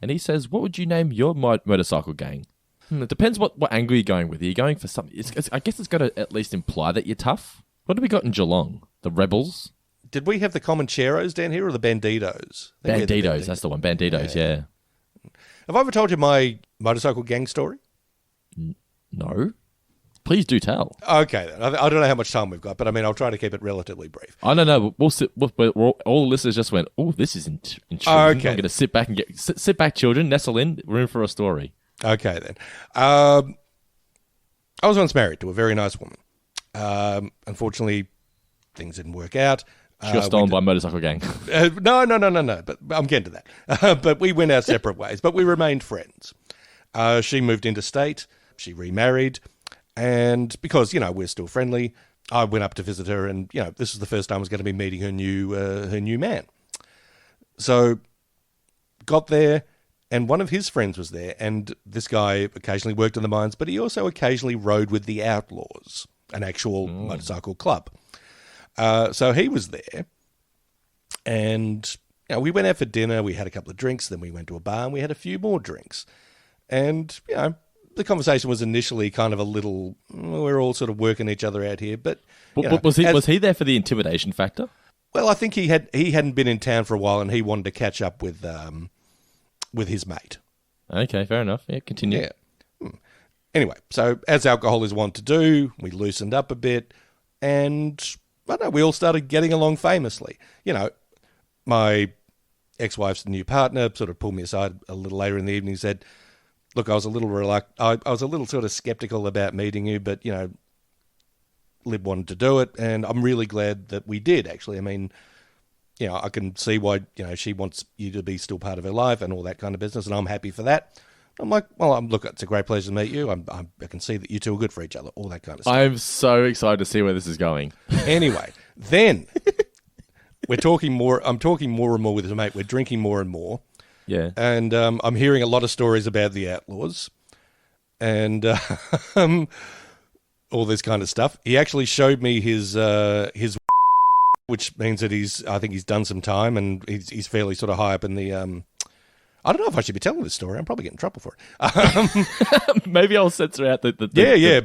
And he says, what would you name your motorcycle gang? It depends what angle you're going with. Are you going for something? I guess it's got to at least imply that you're tough. What have we got in Geelong? The Rebels? Did we have the Comancheros down here or the Banditos? Banditos, that's the one. Banditos, yeah. Have I ever told you my motorcycle gang story? No. Please do tell. Okay, then. I don't know how much time we've got, but I mean, I'll try to keep it relatively brief. I don't know. All the listeners just went, "Oh, this is intriguing." Okay. I'm going to sit back and sit back, children, nestle in, room for a story. Okay, then. I was once married to a very nice woman. Unfortunately, things didn't work out. She got stolen by a motorcycle gang. No. But I'm getting to that. But we went our separate ways. But we remained friends. She moved interstate. She remarried. And because, we're still friendly, I went up to visit her. And, this was the first time I was going to be meeting her new man. So got there. And one of his friends was there. And this guy occasionally worked in the mines. But he also occasionally rode with the Outlaws, an actual motorcycle club. So he was there, and we went out for dinner, we had a couple of drinks, then we went to a bar, and we had a few more drinks. And, the conversation was initially kind of a little, we're all sort of working each other out here, but... Was he there for the intimidation factor? Well, I think he hadn't been in town for a while, and he wanted to catch up with his mate. Okay, fair enough. Yeah, continue. Yeah. Anyway, so as alcohol is wont to do, we loosened up a bit, and... I don't know, we all started getting along famously. My ex-wife's new partner sort of pulled me aside a little later in the evening and said, look, I was a little I was a little sort of skeptical about meeting you, but, Lib wanted to do it, and I'm really glad that we did, actually. I mean, I can see why, she wants you to be still part of her life and all that kind of business, and I'm happy for that. I'm like, well, look, it's a great pleasure to meet you. I can see that you two are good for each other, all that kind of stuff. I'm so excited to see where this is going. Anyway, then we're talking more. I'm talking more and more with his mate. We're drinking more and more. Yeah. And I'm hearing a lot of stories about the Outlaws and all this kind of stuff. He actually showed me his which means that I think he's done some time and he's fairly sort of high up in the I don't know if I should be telling this story. I'm probably getting in trouble for it. Maybe I'll censor out the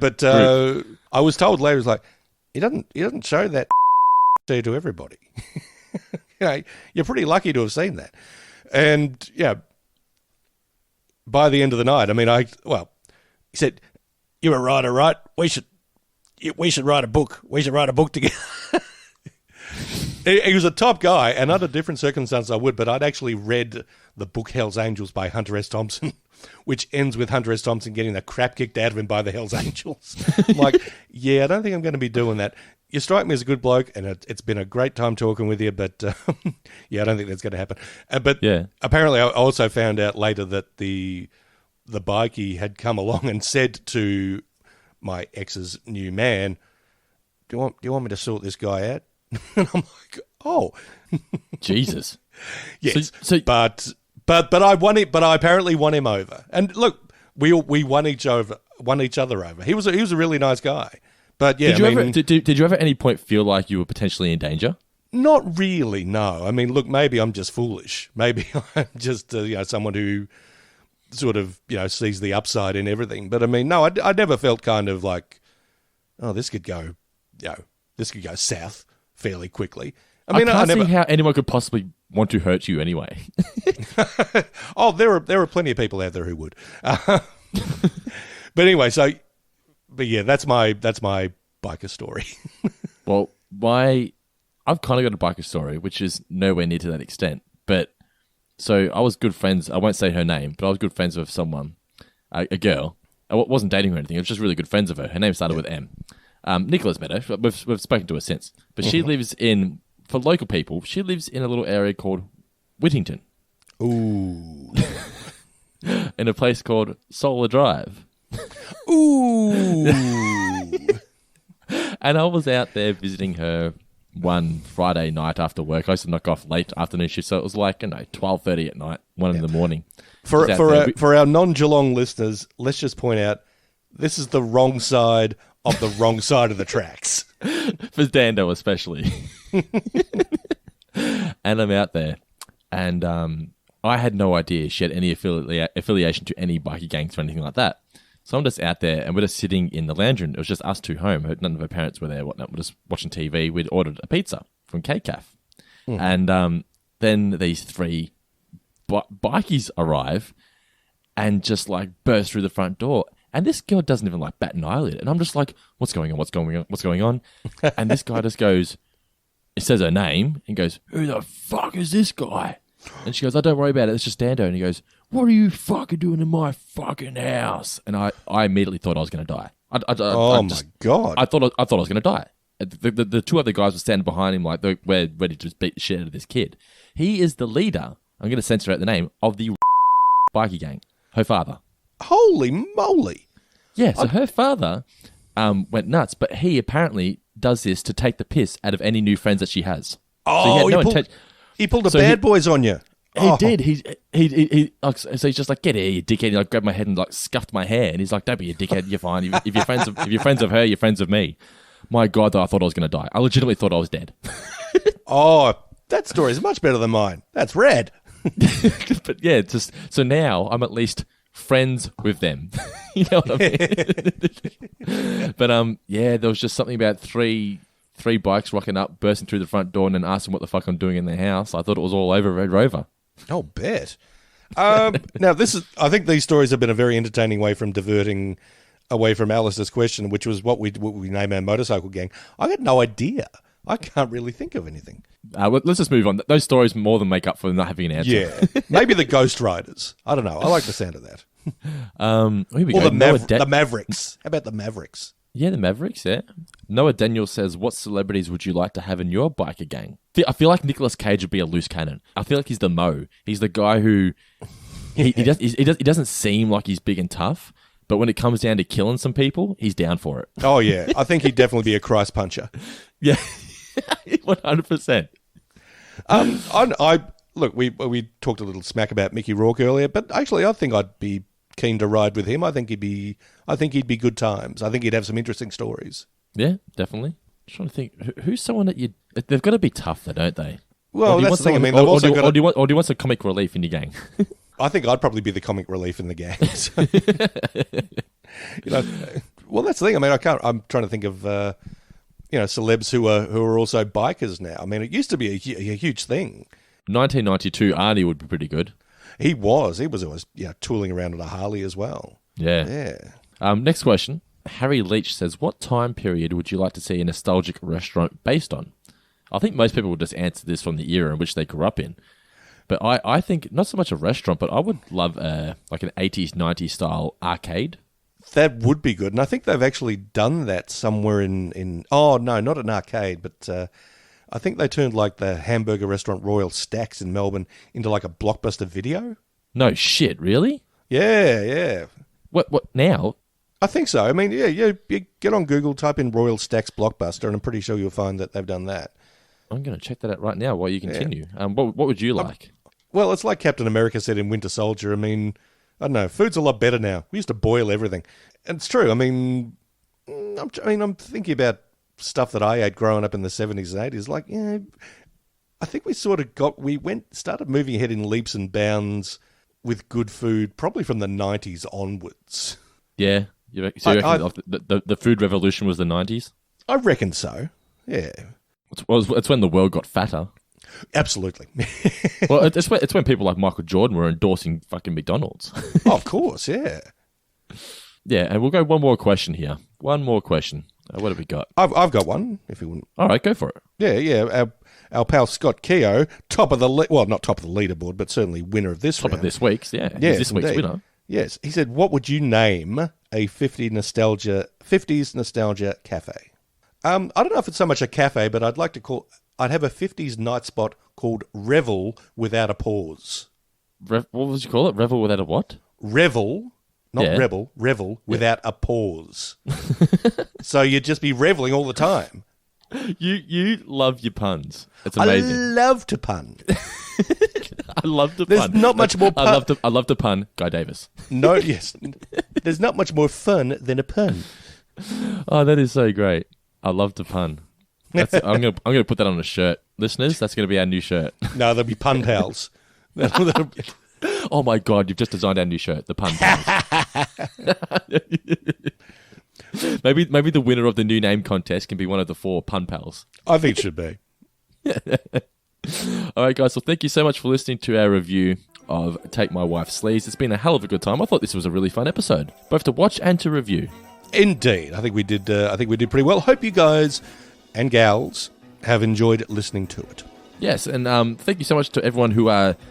but I was told later, it was like, he doesn't show that to everybody. You're pretty lucky to have seen that. And, by the end of the night, I mean, he said, you're a writer, right? We should write a book. We should write a book together. He was a top guy, and under different circumstances I would, but I'd actually read the book Hell's Angels by Hunter S. Thompson, which ends with Hunter S. Thompson getting the crap kicked out of him by the Hell's Angels. I'm like, I don't think I'm going to be doing that. You strike me as a good bloke, and it's been a great time talking with you, but I don't think that's going to happen. But apparently I also found out later that the bikie had come along and said to my ex's new man, do you want me to sort this guy out? And I'm like, oh, Jesus. Yes, but I won it. But I apparently won him over. And look, we won each other over. He was a really nice guy. But yeah, did you ever at any point feel like you were potentially in danger? Not really. No. I mean, look, maybe I'm just foolish. Maybe I'm just someone who sort of sees the upside in everything. But I mean, no, I never felt kind of like, oh, this could go south fairly quickly. I can't see how anyone could possibly want to hurt you anyway. Oh, there are plenty of people out there who would. But anyway, that's my biker story. Well, I've kind of got a biker story, which is nowhere near to that extent. But so I was good friends. I won't say her name, but I was good friends with someone, a girl. I wasn't dating her or anything. I was just really good friends with her. Her name started with M. Nicola's met her. We've spoken to her since. But she lives for local people, she lives in a little area called Whittington. Ooh. In a place called Solar Drive. Ooh. And I was out there visiting her one Friday night after work. I used to knock off late afternoon shift, so it was like 12:30 at night, 1 in the morning. For our non-Geelong listeners, let's just point out this is the wrong side of the wrong side of the tracks. For Dando especially. And I'm out there, and I had no idea she had any affiliation to any bikie gangs or anything like that. So I'm just out there, and we're just sitting in the lounge room. It was just us two home. None of her parents were there, whatnot. We're just watching TV. We'd ordered a pizza from K-Caf. And then these three bikies arrive and just like burst through the front door. And this girl doesn't even like bat an eyelid. And I'm just like, what's going on? What's going on? What's going on? And this guy just goes, it says her name and goes, who the fuck is this guy? And she goes, oh, don't worry about it. It's just Dando. And he goes, what are you fucking doing in my fucking house? And I immediately thought I was going to die. My God. I thought I was going to die. The two other guys were standing behind him like we're ready to just beat the shit out of this kid. He is the leader, I'm going to censor out the name, of the bikie gang. Her father. Holy moly. Yeah, so her father went nuts, but he apparently does this to take the piss out of any new friends that she has. Oh, so he pulled the bad boys on you. He did. He so he's just like, get here, you dickhead. He like grabbed my head and like scuffed my hair, and he's like, don't be a dickhead. You're fine. If you're friends of her, you're friends of me. My God, though, I thought I was going to die. I legitimately thought I was dead. Oh, that story is much better than mine. That's rad. But yeah, just so now I'm at least friends with them. You know what I mean? But yeah, there was just something about three bikes rocking up, bursting through the front door, and then asking what the fuck I'm doing in their house. I thought it was all over Red Rover. Oh, bet. Now, I think these stories have been a very entertaining way from diverting away from Alice's question, which was what we name our motorcycle gang. I got no idea. I can't really think of anything. Let's just move on. Those stories more than make up for not having an answer. Yeah, maybe the Ghost Riders. I don't know. I like the sound of that. Here we or go. the Mavericks. How about the Mavericks? Yeah, the Mavericks, yeah. Noah Daniel says, what celebrities would you like to have in your biker gang? I feel like Nicolas Cage would be a loose cannon. I feel like he's the Mo. He's the guy who... He doesn't seem like he's big and tough, but when it comes down to killing some people, he's down for it. Oh, yeah. I think he'd definitely be a Christ puncher. Yeah. 100%. Look, we talked a little smack about Mickey Rourke earlier, but actually I think I'd be keen to ride with him. I think he'd be good times. I think he'd have some interesting stories. Yeah, definitely. Just trying to think, who's someone that they've got to be tough, though, don't they? Well, that's the thing. I mean, or do you want some comic relief in your gang? I think I'd probably be the comic relief in the gang. So, well, that's the thing. I mean, I'm trying to think of celebs who are also bikers now. I mean, it used to be a huge thing. 1992, Arnie would be pretty good. He was always tooling around on a Harley as well. Yeah. Next question. Harry Leach says, what time period would you like to see a nostalgic restaurant based on? I think most people would just answer this from the era in which they grew up in. But I think not so much a restaurant, but I would love like an 80s, 90s style arcade. That would be good. And I think they've actually done that somewhere in oh, no, not an arcade, but I think they turned like the hamburger restaurant Royal Stacks in Melbourne into like a Blockbuster Video. No shit, really? Yeah. What now? I think so. I mean, yeah, you get on Google, type in Royal Stacks Blockbuster, and I'm pretty sure you'll find that they've done that. I'm going to check that out right now while you continue. Yeah. What would you like? Well, it's like Captain America said in Winter Soldier. I mean, I don't know. Food's a lot better now. We used to boil everything. And it's true. I mean, I'm thinking about stuff that I ate growing up in the 70s and 80s. Like, I think we sort of started moving ahead in leaps and bounds with good food, probably from the 90s onwards. Yeah. So you reckon the food revolution was the 90s? I reckon so. Yeah. It's when the world got fatter. Absolutely. Well, it's when people like Michael Jordan were endorsing fucking McDonald's. Oh, of course, yeah. Yeah, and we'll go one more question here. One more question. What have we got? I've got one, if you wouldn't. All right, go for it. Yeah. Our pal Scott Keogh, not top of the leaderboard, but certainly winner of this round. Top of this week's, yeah. Yes, He's this week's winner. Yes. He said, what would you name a 50s nostalgia cafe? I don't know if it's so much a cafe, but I'd have a 50s night spot called Revel Without a Pause. What would you call it? Revel without a what? Revel, not rebel, Revel without a pause. So you'd just be reveling all the time. You love your puns. It's amazing. I love to pun. I love to pun. There's not much more pun. I love to pun. Guy Davis. No, yes. There's not much more fun than a pun. Oh, that is so great. I love to pun. I'm gonna put that on a shirt, listeners. That's gonna be our new shirt. No, there'll be pun pals. Oh my God! You've just designed our new shirt, the pun pals. Maybe the winner of the new name contest can be one of the 4 pun pals. I think it should be. All right, guys. Well, thank you so much for listening to our review of Take My Wife Sleaze. It's been a hell of a good time. I thought this was a really fun episode, both to watch and to review. Indeed. I think we did pretty well. Hope you guys and gals have enjoyed listening to it. Yes, and thank you so much to everyone who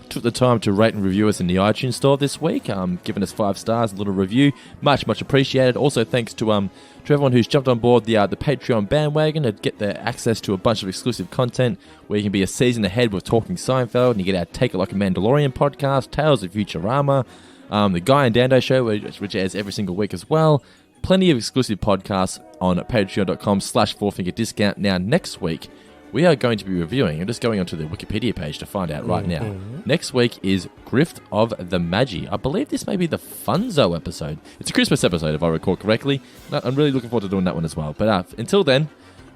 took the time to rate and review us in the iTunes store this week, giving us 5 stars, a little review. Much appreciated. Also, thanks to everyone who's jumped on board the Patreon bandwagon to get their access to a bunch of exclusive content where you can be a season ahead with Talking Seinfeld, and you get our Take It Like a Mandalorian podcast, Tales of Futurama, the Guy and Dando show, which airs every single week as well. Plenty of exclusive podcasts on patreon.com/4fingerdiscount. Now, next week, we are going to be reviewing, I'm just going onto the Wikipedia page to find out right now. Next week is Grift of the Magi. I believe this may be the Funzo episode. It's a Christmas episode, if I recall correctly. I'm really looking forward to doing that one as well. But until then,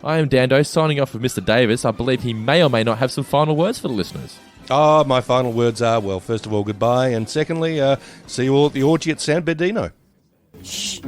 I am Dando, signing off with Mr. Davis. I believe he may or may not have some final words for the listeners. My final words are, well, first of all, goodbye. And secondly, see you all at the orgy at San Bernardino. Shh.